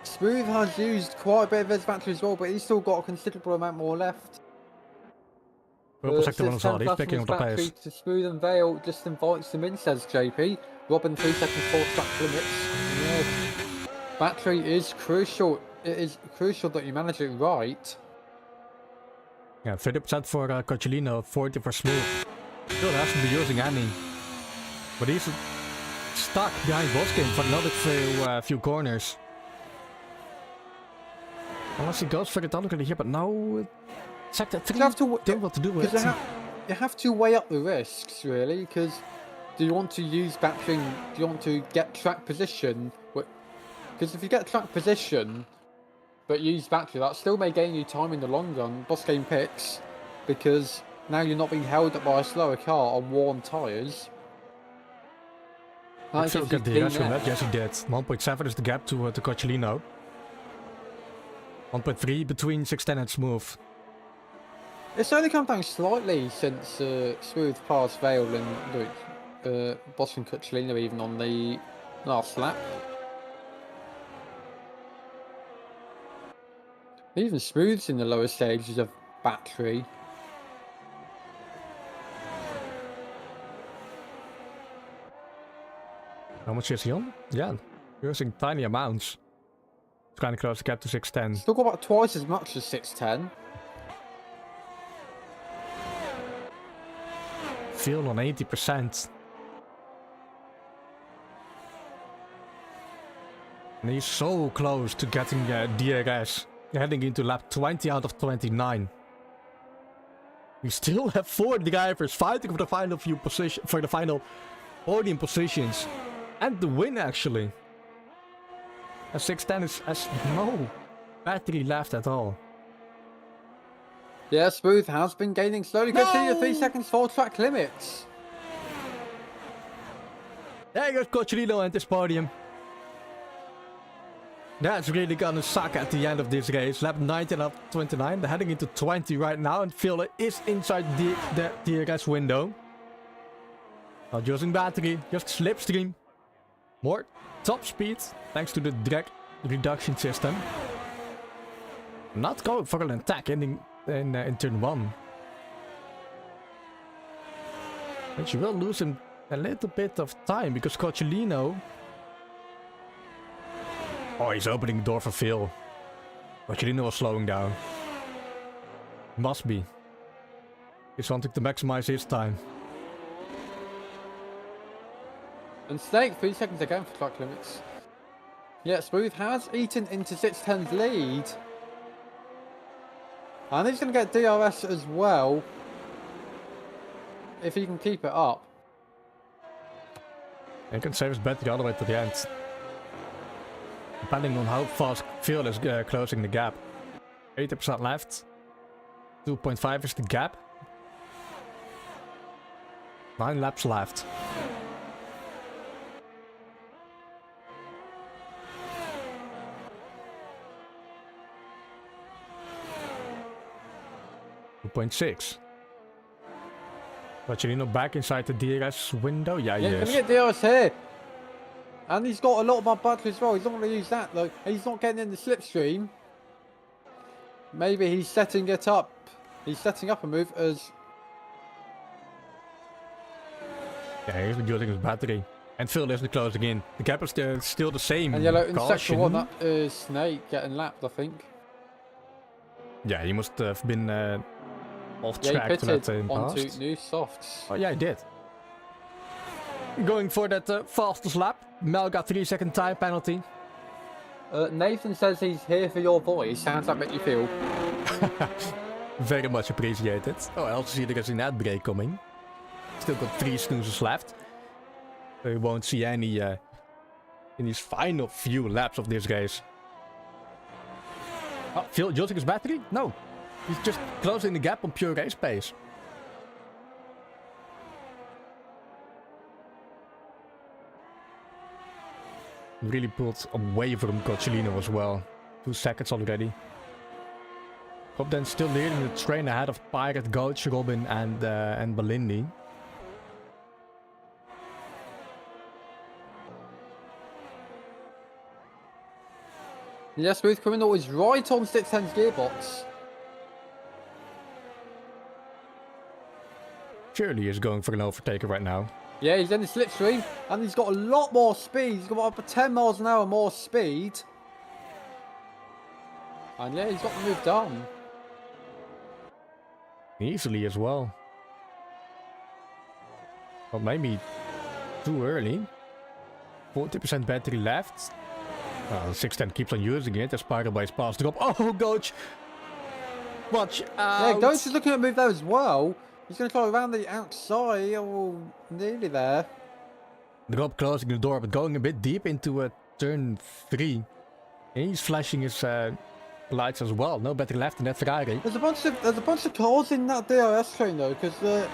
Smooth has used quite a bit of his battery as well, but he's still got a considerable amount more left. Purple sector one as well, he's picking up the pace. To Smooth and Vale just invites them in, says JP. Robin 3 seconds 4 track limits. Yeah. Battery is crucial. It is crucial that you manage it right. Yeah, 30% for Coccilino, 40 for Smooth. Still hasn't been using any. But he's stuck behind boss game for another few corners. Unless he goes for the tunnel here, but no. Sector 3 don't know what to do with it. You have to weigh up the risks, really, because do you want to use battery? Do you want to get track position? Because if you get track position, but use battery, that still may gain you time in the long run. Boss game picks, because now you're not being held up by a slower car on worn tyres. Yes, he did. 1.7 is the gap to Coccilino. 1.3 between 610 and Smooth. It's only come down slightly since Smooth passed Vale and Boss and Cucciolino even on the last lap. Even Smooth's in the lower stages of battery. How much is he on? Yeah, using tiny amounts. It's kind of close to get to 610. Still got about twice as much as 610. Feel on 80%. And he's so close to getting DRS. Heading into lap 20 out of 29. We still have 4 drivers fighting for the final few positions, for the final podium positions, and the win actually. And 610 has no battery left at all. Yeah, Smooth has been gaining slowly. No! Continue 3 seconds 4 track limits. There goes Coccilino at this podium. That's really gonna suck at the end of this race. Lap 19 of 29. They're heading into 20 right now, and Phil is inside the DRS window. Not using battery, just slipstream. More top speed, thanks to the drag reduction system. Not going for an attack in turn 1. But you will lose him a little bit of time, because Coccilino... Oh, he's opening the door for Phil. Coccilino was slowing down. Must be. He's wanting to maximize his time. And Snake, 3 seconds again for track limits. Yeah, Smooth has eaten into 610's lead. And he's going to get DRS as well. If he can keep it up. He can save his battery all the way to the end. Depending on how fast Phil is closing the gap. 80% left. 2.5 is the gap. 9 laps left. .6. Bocciolino back inside the DRS window. Yeah, he Yeah, is. he's going to get DRS here. And he's got a lot more battery as well. He's not going to use that though. He's not getting in the slipstream. Maybe he's setting it up. He's setting up a move as... Yeah, he's using his battery. And Phil is closing in. The gap is still the same. And yellow in Caution. sector 1, that is Snake getting lapped, I think. Yeah, he must have been off Yeah, track he to that pitted onto past. new softs. Oh yeah, he did. Going for that fastest lap. Mel got 3-second time penalty. Nathan says he's here for your voice. How does that make you feel? Very much appreciated. Oh, I also see there is an ad break coming. Still got 3 snoozes left. So you won't see any in these final few laps of this race. Oh, Phil using his battery? No. He's just closing the gap on pure race pace. Really pulled away from Bocciolino as well. 2 seconds already. Hope then still leading the train ahead of Pirate, Goach, Robin and Belindi. Yeah, Smooth Criminal is right on 610's gearbox. Surely is going for an overtaker right now. Yeah, he's in the slipstream, and he's got a lot more speed. He's got up to 10 miles an hour more speed. And yeah, he's got the move done. Easily as well. Well, maybe too early. 40% battery left. 610 keeps on using it as part of his pass drop. Oh, Goach! Watch out! Yeah, Goach is looking at a move there as well. He's going to try around the outside. Oh, nearly there. Drop closing the door, but going a bit deep into turn 3. And he's flashing his lights as well. No battery left in that Ferrari. There's a bunch of cars in that DRS train though, because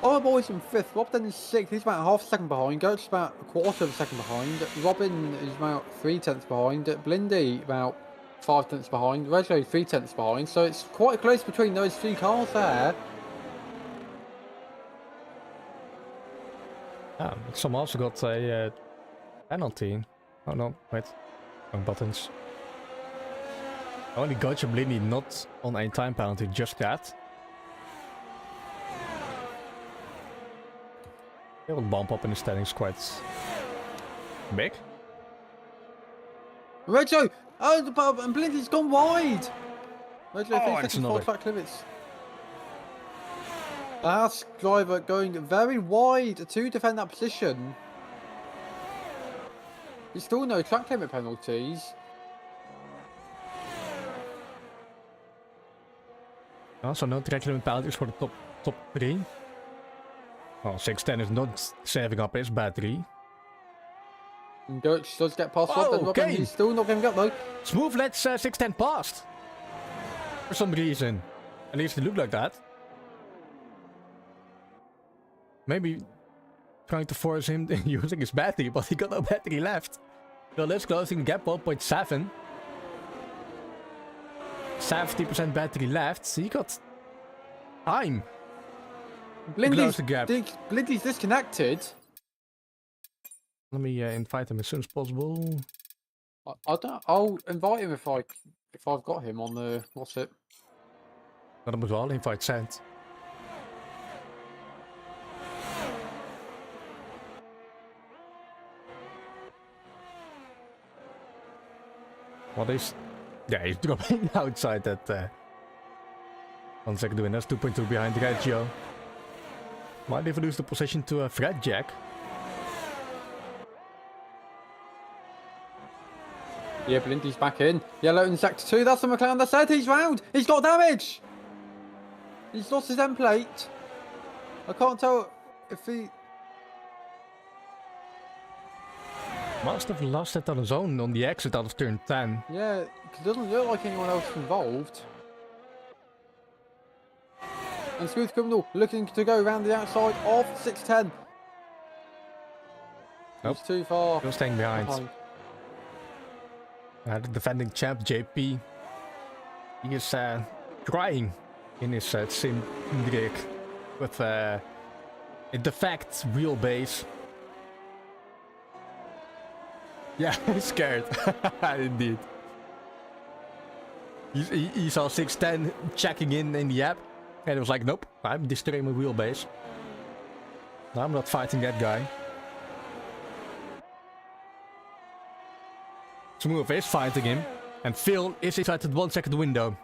our boy's in 5th, Robin is 6th, he's about half a second behind, Goach is about a quarter of a second behind, Robin is about 3/10 behind, Blindy about 5/10 behind, Reggio 3/10 behind, so it's quite close between those 3 cars there. Some also got a penalty. Oh no, wait. Wrong buttons. Only Goach and Blindy not on a time penalty just yet. They will bump up in the standings quite big. Reggio! Oh, and Blindy's gone wide! Reggio 3 it's seconds another. 4 track limits. The Haas driver going very wide to defend that position. There's still no track limit penalties. Also no track limit penalties for the top 3. Well, 610 is not saving up his battery. And Goach does get past Oh, Robin. okay. He's still not going to get though. Smooth lets 610 past. For some reason. At least it looked like that. Maybe trying to force him using his battery, but he got no battery left. So let's closing the gap 1.7. 70% battery left. He got time. Close the gap. Blindy's disconnected. Let me invite him as soon as possible. I'll invite him if I've got him on the what's it? Dat moet wel, invite sent. What is... Yeah, he's dropping outside that 1 second to win. That's 2.2 behind Reggio. Might even lose the position to Fred Jack. Yeah, Blindy's back in. Yellow in sector 2. That's the McLaren that said he's round. He's got damage. He's lost his end plate. I can't tell if he... Must have lost it on his own on the exit out of turn 10. Yeah, it doesn't look like anyone else involved. And Smooth Criminal looking to go around the outside of 610. Nope. He's too far. Still staying behind. The defending champ JP. He is trying in his sim rig with a defect wheelbase. Yeah, he's scared. Indeed. He saw 610 checking in the app, and it was like, nope, I'm destroying my wheelbase. I'm not fighting that guy. Smooth is fighting him, and Phil is inside the 1 second window.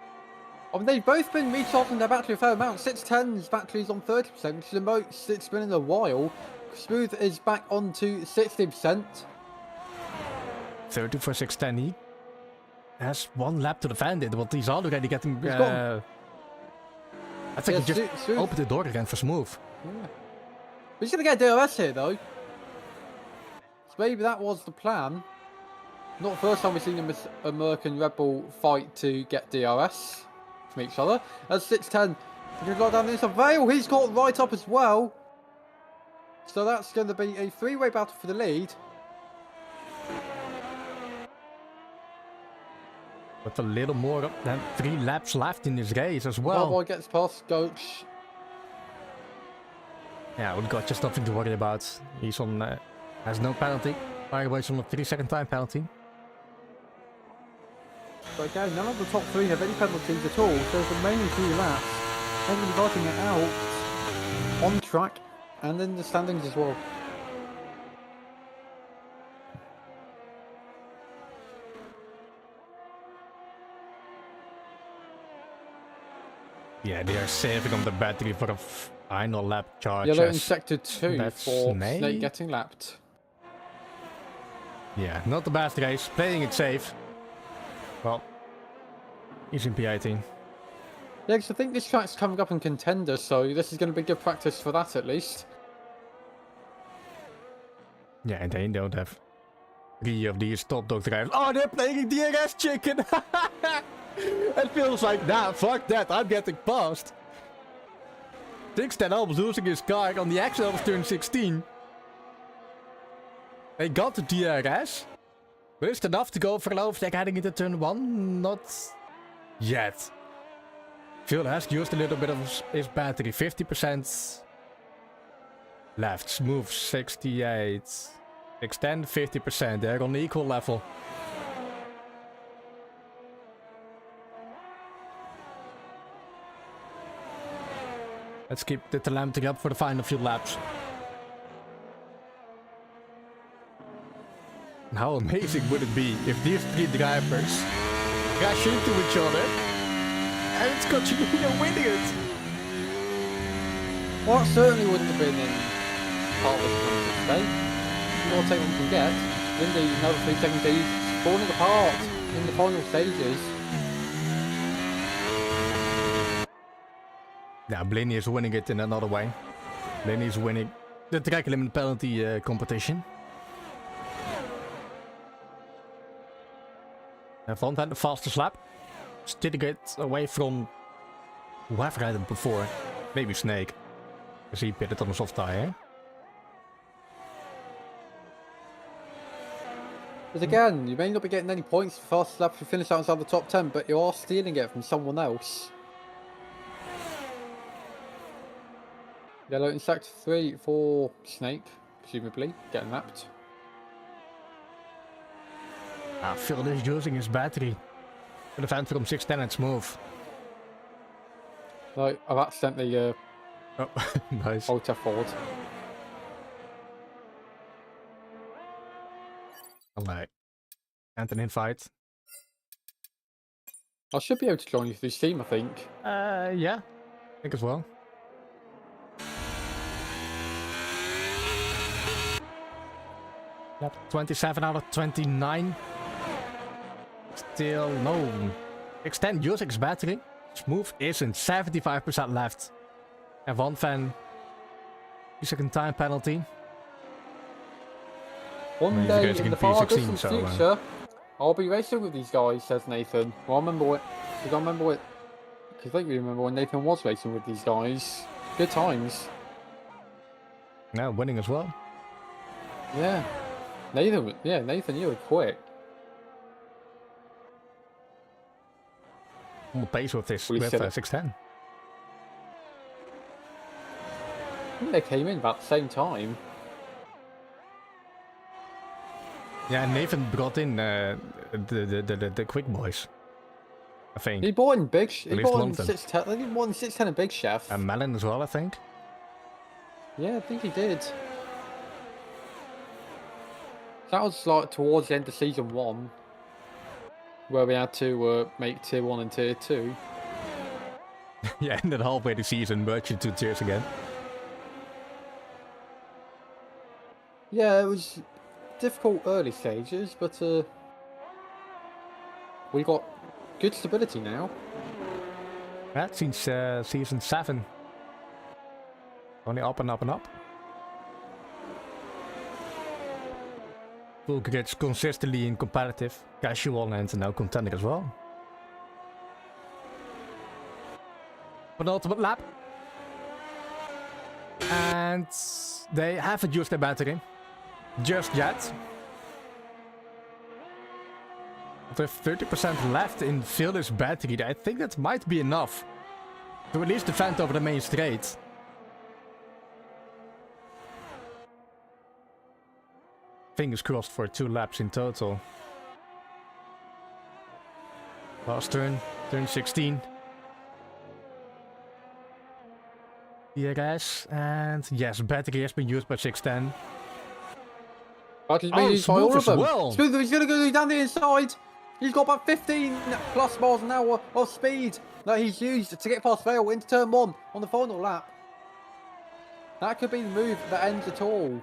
I mean, they've both been recharging their battery a fair amount. 610's battery's on 30%, which is the most it's been in a while. Smooth is back on to 60%. 30 for 610. He has 1 lap to defend it, but he's already getting... Gone. I think Yeah, he just Smooth. opened the door again for Smooth. Yeah. He's going to get DRS here, though. So maybe that was the plan. Not the first time we've seen an American Red Bull fight to get DRS from each other. That's 610. He's going to go down the inside. Vale, he's got right up as well. So that's going to be a 3-way battle for the lead. With a little more than 3 laps left in this race as well. Boy gets past Goach. Yeah, we've got just nothing to worry about. He's on, has no penalty. By the way, he's on a 3-second time penalty. But again, none of the top 3 have any penalties at all. So the remaining 2 laps, everybody fighting it out on track and in the standings as well. Yeah, they are saving on the battery for a final lap charge. Yellow in sector 2 That's for Snake. Snake getting lapped. Yeah, not the best race. Playing it safe. Well, he's in P18. Yeah, because I think this track's coming up in contender, so this is going to be good practice for that at least. Yeah, and they don't have 3 of these top dog drivers. Oh, they're playing DRS chicken! It feels like, nah, fuck that, I'm getting past. 610 almost losing his car on the exit of turn 16. They got the DRS. But is it enough to go for Lovejack heading into turn 1? Not yet. Phil has used a little bit of his battery. 50% left. Smooth 68. Extend 50%. They're on the equal level. Let's keep the telemetry up for the final few laps. How amazing would it be if these 3 drivers crash into each other and it's Cochino winning it? Well, that certainly wouldn't have been in part of this today. The more take one can get. Lindy, another 3 seconds lead, falling apart in the final stages. Yeah, Blaney is winning it in another way. Blaney is winning the track limit penalty competition. And Front had the fastest lap. Still get away from whoever had it before. Maybe Snake. Because he pitted on a soft tire. But again, you may not be getting any points for fastest lap if you finish outside the top 10, but you are stealing it from someone else. Yellow in sector 3 for Snake, presumably, getting lapped. Phil is using his battery for the fan from 610 and Smooth. No, I've accidentally Oh, nice. alt forward. Alright. And an invite. I should be able to join you through Steam, I think. Yeah. think as well. Yep, 27 out of 29. Still no. Extend Yusic's battery. Smooth isn't 75% left. And one fan. 2-second time penalty. One You day guys are in the gonna far P16, distant so, future, I'll be racing with these guys, says Nathan. Well, I remember it. Because I remember it. Because I think we remember when Nathan was racing with these guys. Good times. Yeah, winning as well. Yeah. Nathan, you were quick. On the pace with this, We with said it. 610. I think they came in about the same time. Yeah, and Nathan brought in the quick boys. I think. He bought in big. He At least bought one in of them. 610. I think he bought in 610 a big chef. And Melon as well, I think. Yeah, I think he did. That was like towards the end of season 1, where we had to make tier 1 and tier 2. Yeah, and then halfway the season, merged into tiers again. Yeah, it was difficult early stages, but we got good stability now. That since season 7. Only up and up and up. Full grids consistently in competitive, casual and now contender as well. Penultimate lap. And they haven't used their battery. Just yet. With 30% left in Phil's battery, I think that might be enough to at least defend over the main straight. Fingers crossed for 2 laps in total. Last turn, turn 16. DRS, and yes, battery has been used by 610. But he's been used by all of as them. well. Smooth, he's going to go down the inside. He's got about 15 plus miles an hour of speed that he's used to get past Vale into turn 1 on the final lap. That could be the move that ends it all.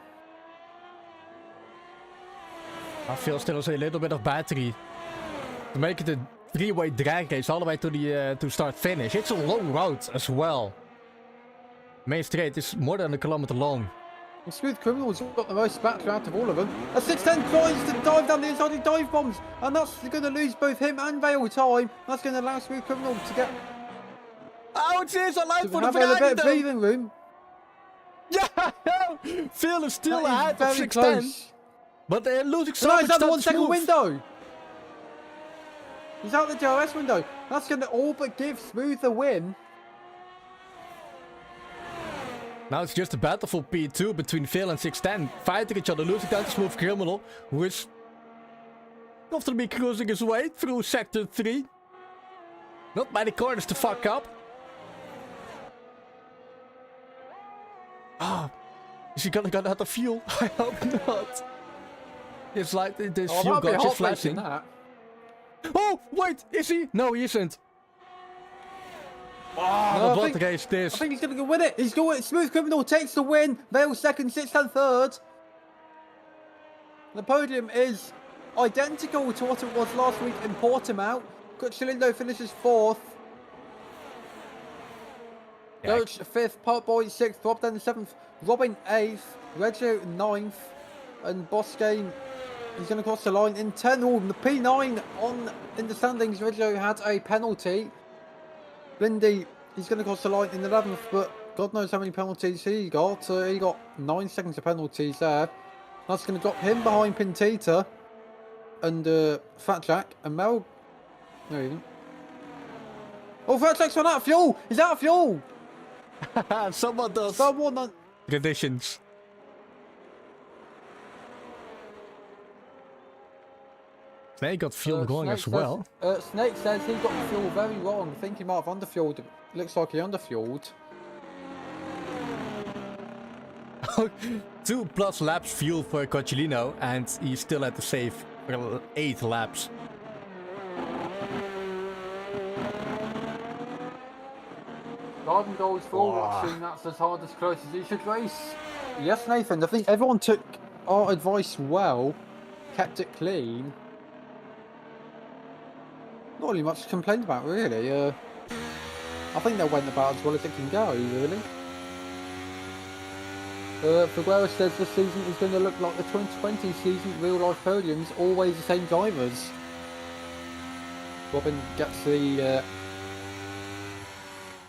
I feel still a little bit of battery to make it a 3-way drag race all the way to the to start finish. It's a long road as well. Main straight is more than 1 kilometer long. And Smooth Criminal's got the most battery out of all of them. A 610 tries to dive down the inside and dive bombs, and that's going to lose both him and Vale time. That's going to allow Smooth Criminal to get Oh, it is alive for the have a bit Ferrari of though. breathing room. Yeah, Phil is still That is ahead of very 610, close. but they're losing so No, much he's out the time 1 to second move. window. He's out the DRS window. That's going to all but give Smooth the win. Now it's just a battle for P2 between Phil and 610, fighting each other, losing down to Smooth Criminal, who is comfortably cruising his way through Sector 3. Not many corners to fuck up. Ah, is he gonna get out of fuel? I hope not. It's like the fuel that'd be gauge is hot flashing. racing, that. Oh, wait, is he? No, he isn't. No, But I what think- race this? I think he's going to go win it. He's going. Smooth Criminal takes the win. Vale second, 610 third. The podium is identical to what it was last week in Portimao. Chilindo finishes 4th. Yeah. Coach 5th, Part Boy 6th, Rob then 7th, Robin 8th, Reggio 9th, and Boscain is going to cross the line in 10th. Oh, the P9 on in the standings. Reggio had a penalty. Lindy, he's going to cross the line in 11th, but God knows how many penalties he got. He got 9 seconds of penalties there. That's going to drop him behind Pintita and Fat Jack and Mel. No, he didn't. Oh, Fat Jack's run out of fuel! He's out of fuel! Someone does. Someone on... Traditions. Snake got fuel going Snake as says- well. Snake says he got the fuel very wrong. I think he might have underfueled. Looks like he underfueled. 2+ laps fuel for Cochilino, and he's still at the safe for 8 laps. Garden goes for watching. That's as hard as close as he should race. Yes, Nathan. I think everyone took our advice well, kept it clean. Not really much to complain about, really. I think they went about as well as it can go, really. Figueroa says this season is going to look like the 2020 season. Real life podiums, always the same drivers. Robin gets the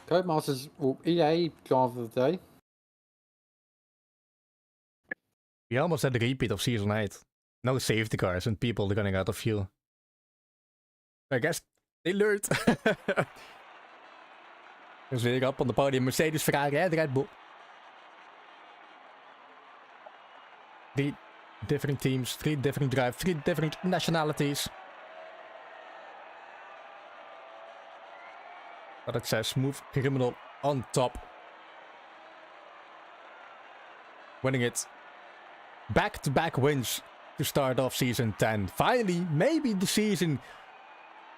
Codemasters EA driver of the day. We almost had a repeat of Season 8. No safety cars and people running out of fuel. I guess they learned. Dus weer up on the podium. Mercedes, Ferrari and Red Bull. 3 different teams, 3 different drives, 3 different nationalities. But it says smooth criminal on top. Winning it. Back-to-back wins to start off Season 10. Finally, maybe the season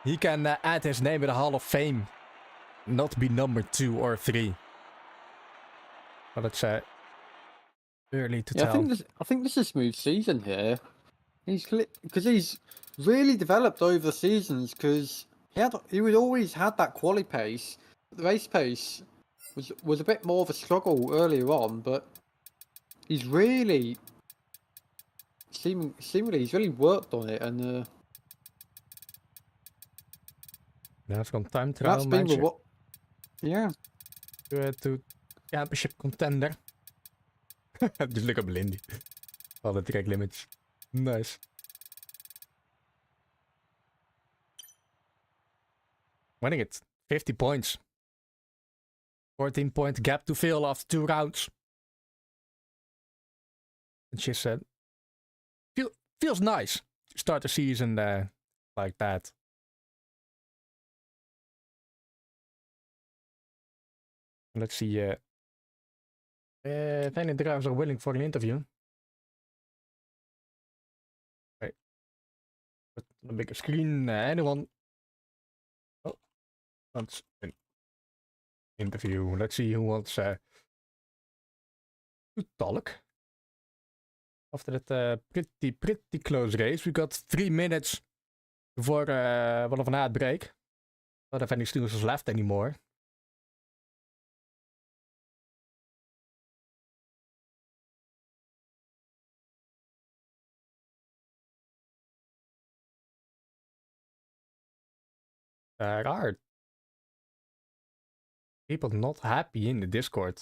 he can add his name in the Hall of Fame. Not be number 2 or 3. But it's early to tell. I think this is a smooth season here. Because he's really developed over the seasons. Because he would always had that quali pace. The race pace was a bit more of a struggle earlier on, but he's really seemingly he's really worked on it, and Now from time trial match to championship contender. Just look up Lindy. All the track limits. Nice. Winning it. 50 points. 14-point gap to Phil after 2 rounds. And she said, feels nice to start the season like that. Let's see if any drivers are willing for an interview. Right. Put on a bigger screen. Anyone? Oh, wants an interview. Let's see who wants to talk. After that pretty close race, we got 3 minutes before one of an ad break. Don't have any students left anymore. There are people not happy in the Discord.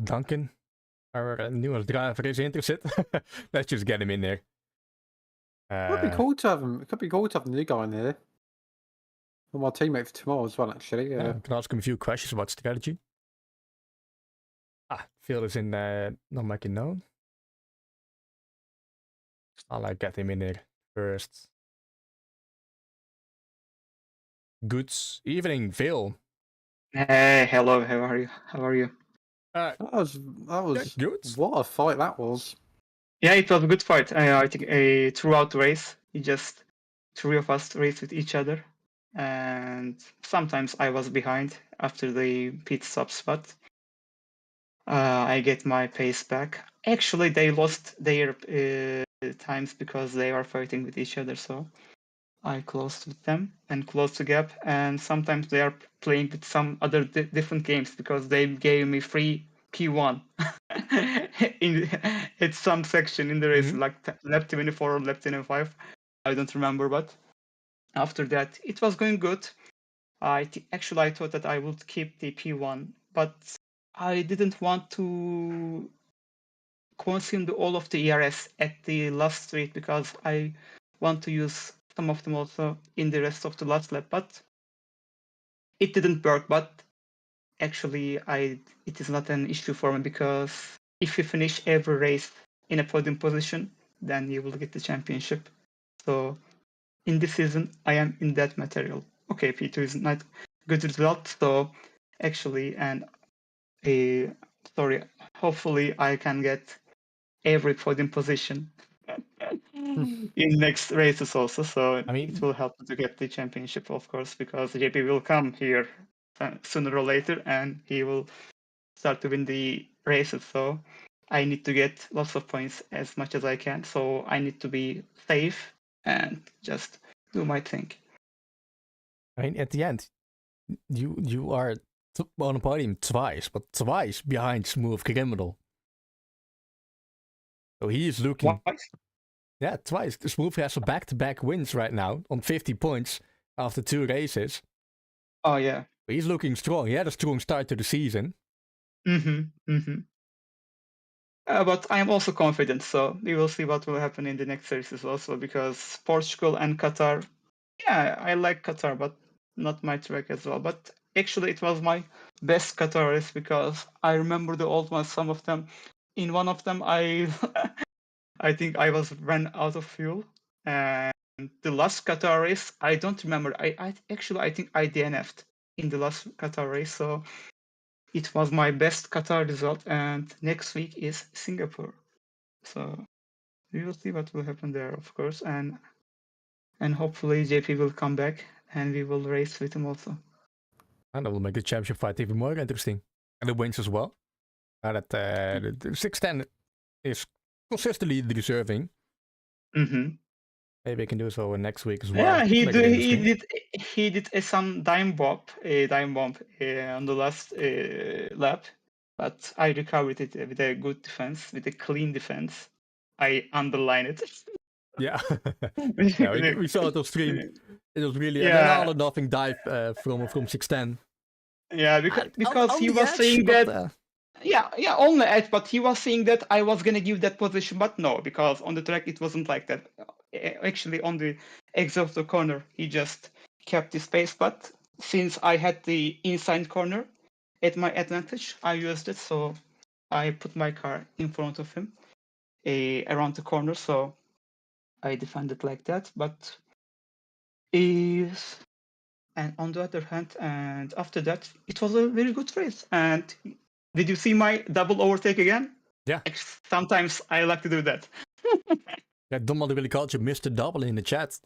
Duncan, our newest driver, is interested. Let's just get him in there. It could be cool to have him. It could be cool to have the new guy in here. And my teammate for tomorrow as well, actually. Yeah, I can ask him a few questions about strategy. Phil is in not making known. I'll get him in here first. Good evening, Phil. Hey, hello. How are you? How are you? That was good. What a fight that was. Yeah, it was a good fight. I think throughout the race, it just 3 of us raced with each other, and sometimes I was behind after the pit stops, but I get my pace back. Actually, they lost their times because they are fighting with each other, so I closed with them and closed the gap. And sometimes they are playing with some other different games because they gave me free P1 in some section in the race, like lap 24 or lap 25. I don't remember, but after that it was going good. Actually I thought that I would keep the P1, but I didn't want to consume all of the ERS at the last straight because I want to use some of them also in the rest of the last lap, but it didn't work. But actually it is not an issue for me because if you finish every race in a podium position, then you will get the championship. So in this season I am in that material. Okay, P2 is not good result, so actually, and Sorry, hopefully I can get every podium position in next races also. So I mean- it will help to get the championship, of course, because JP will come here sooner or later, and he will start to win the races. So I need to get lots of points as much as I can. So I need to be safe and just do my thing. I mean, at the end, you are on a podium twice, but twice behind Smooth Criminal. So he is looking. What? Yeah, twice. Smooth has a back-to-back wins right now on 50 points after 2 races. Oh yeah. He's looking strong. He had a strong start to the season. But I am also confident, so we will see what will happen in the next series also, because Portugal and Qatar, yeah, I like Qatar, but not my track as well. But actually, it was my best Qatar race, because I remember the old ones, some of them. In one of them, I I think I was ran out of fuel, and the last Qatar race, I don't remember. I think I DNF'd in the last Qatar race, so it was my best Qatar result, and next week is Singapore. So we will see what will happen there, of course, and hopefully JP will come back and we will race with him also. And that will make the championship fight even more interesting. And the wins as well. Now that the 610 is consistently deserving. Maybe I can do so next week as well. Yeah, Make it interesting. he did some dime bomb on the last lap, but I recovered it with a good defense, with a clean defense. I underline it. Yeah. Yeah, we saw it on stream. It was really an Yeah. all or nothing dive from 610. Yeah, because On he the was edge, saying but, that. Yeah, only edge, but he was saying that I was gonna give that position, but no, because on the track it wasn't like that. Actually, on the exit of the corner, he just kept the space. But since I had the inside corner at my advantage, I used it. So I put my car in front of him around the corner. So I defended like that. But is and on the other hand, and after that, it was a very good race. And did you see my double overtake again? Yeah. Sometimes I like to do that. Yeah, Donald really called you Mr. Double in the chat.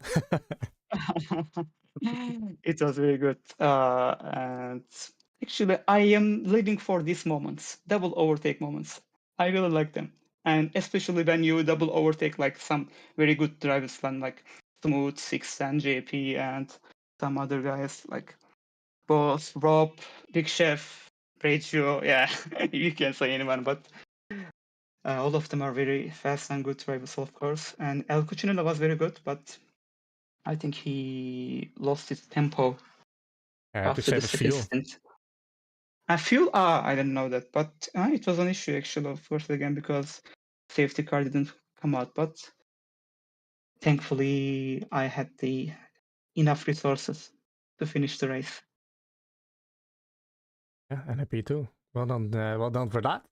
It was very good. And actually, I am living for these moments, double overtake moments. I really like them. And especially when you double overtake like some very good drivers like Smooth, Six, and JP, and some other guys like Boss, Rob, Big Chef, Rachel. Yeah, you can say anyone, but all of them are very fast and good drivers, of course. And El Cucinella was very good, but I think he lost his tempo To after save the his second fuel. stint. Fuel? I didn't know that, but it was an issue actually, of course, again, because safety car didn't come out. But thankfully, I had the enough resources to finish the race. Yeah, and happy too. Well done for that.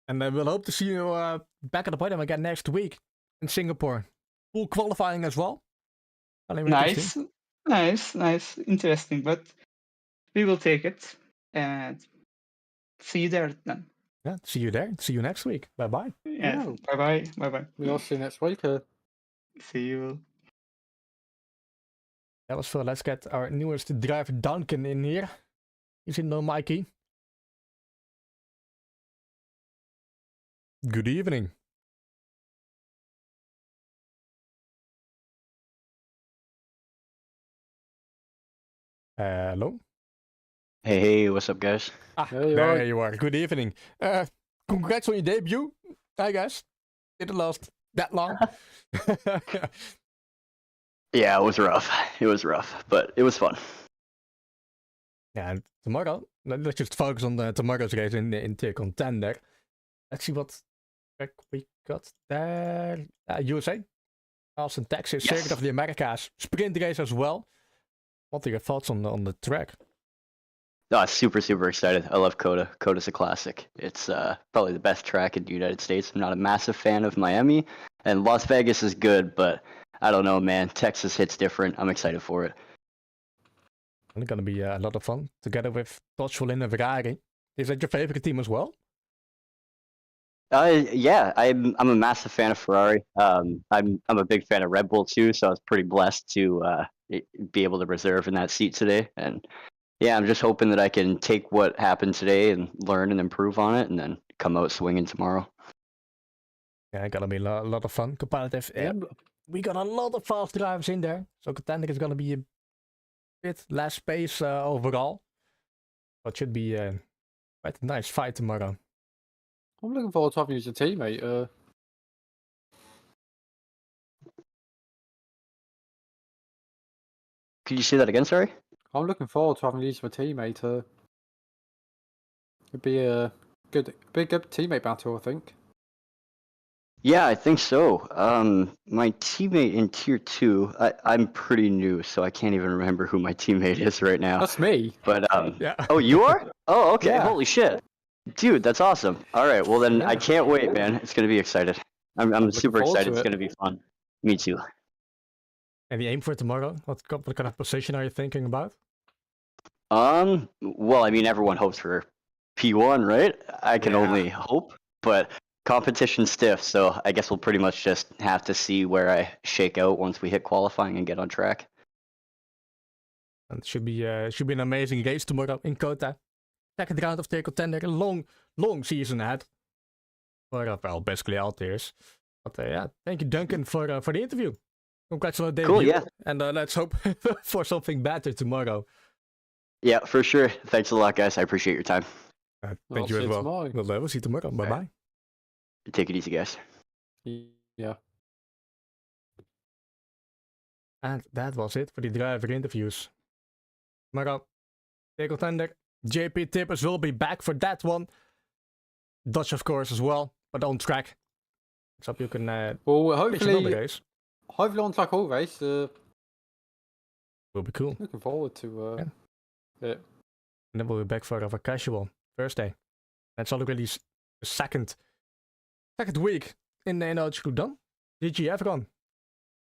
And we'll hope to see you back at the podium again next week in Singapore. Full qualifying as well. Nice, interesting, but we will take it and see you there then. Yeah, see you there. See you next week. Bye-bye. Yes, Yeah. bye-bye. We'll see you next week. See you. That was Phil. Let's get our newest driver Duncan in here. He's in the Mikey. Good evening. Hello? Hey, what's up, guys? There you are. Good evening. Congrats on your debut, I guess. Didn't last that long. Yeah, it was rough. It was rough, but it was fun. Yeah, and tomorrow, let's just focus on tomorrow's race in tier contender. Let's see what track we got there. USA, Austin, Texas, Yes. Circuit of the Americas, sprint race as well. What are your thoughts on the track? No, super excited. I love Coda. Coda's a classic. It's probably the best track in the United States. I'm not a massive fan of Miami, and Las Vegas is good, but I don't know, man. Texas hits different. I'm excited for it. It's gonna be a lot of fun together with Dodge and Ferrari. Is that your favorite team as well? Yeah, I'm a massive fan of Ferrari. I'm a big fan of Red Bull too, so I was pretty blessed to be able to reserve in that seat today. And yeah, I'm just hoping that I can take what happened today and learn and improve on it, and then come out swinging tomorrow. Yeah, gonna be a lot of fun. Competitive. Yeah. We got a lot of fast drivers in there, so contender is gonna be a bit less pace overall, but should be quite a nice fight tomorrow. I'm looking forward to having you as a teammate. Could you say that again? Sorry. I'm looking forward to having you as a teammate. It'd be a good teammate battle, I think. Yeah, I think so. My teammate in tier 2, I'm pretty new, so I can't even remember who my teammate is right now. That's me. But Yeah. Oh, you are? Oh, okay. Yeah. Holy shit, dude, that's awesome. All right, well then Yeah. I can't wait, man. It's gonna be excited. I'm super forward excited. to It's it. gonna be fun. Me too. Any aim for tomorrow? What kind of position are you thinking about? Well, I mean, everyone hopes for P1, right? I can Yeah. only hope, but competition's stiff, so I guess we'll pretty much just have to see where I shake out once we hit qualifying and get on track. And it should be an amazing race tomorrow in Qatar. Second round of tier contender. Long season ahead. For well, basically all tiers. But yeah, thank you, Duncan, for the interview. Congrats on the debut. Cool, yeah. And let's hope for something better tomorrow. Yeah, for sure. Thanks a lot, guys. I appreciate your time. Thank I'll you see as you well. tomorrow. We'll see you tomorrow. Bye bye. Take it easy, guys. Yeah. And that was it for the driver interviews. Tomorrow, tier contender. JP Tippers will be back for that one. Dutch, of course, as well, but on track. So you can Well, finish another hopefully race. on track all race. Will be cool. Looking forward to it. And then we'll be back for casual Thursday. That's already the second week in Ogkroe done. GG everyone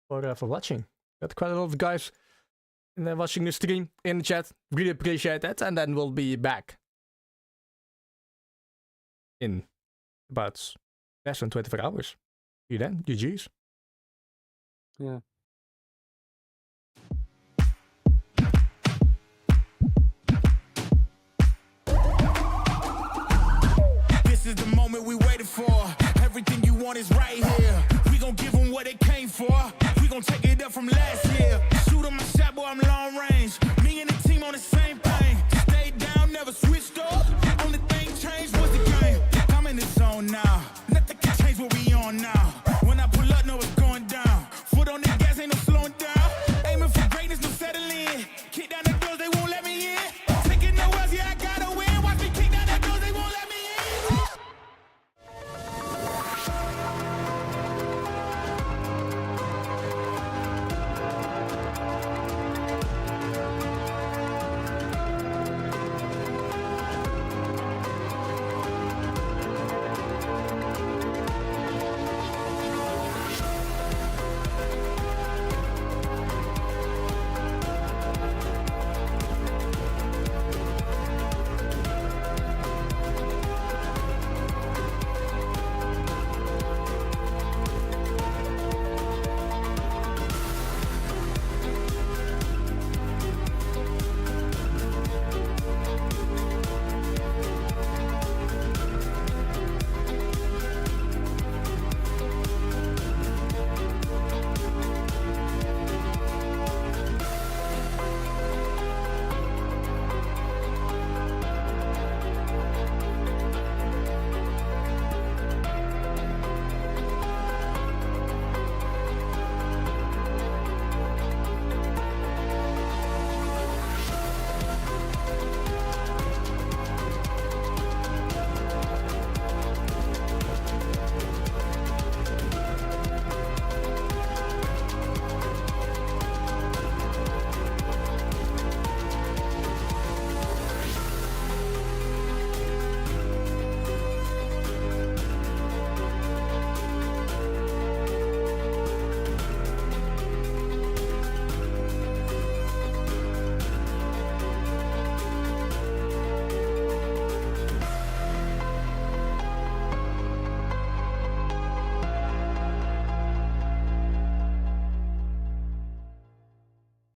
for watching. Got quite a lot of guys watching the stream in the chat. Really appreciate that. And then we'll be back in about less than 24 hours. See you then. GG's. Yeah. This is the moment we waited for. Everything you want is right here. We gon' give them what they came for. We gon' take it up from last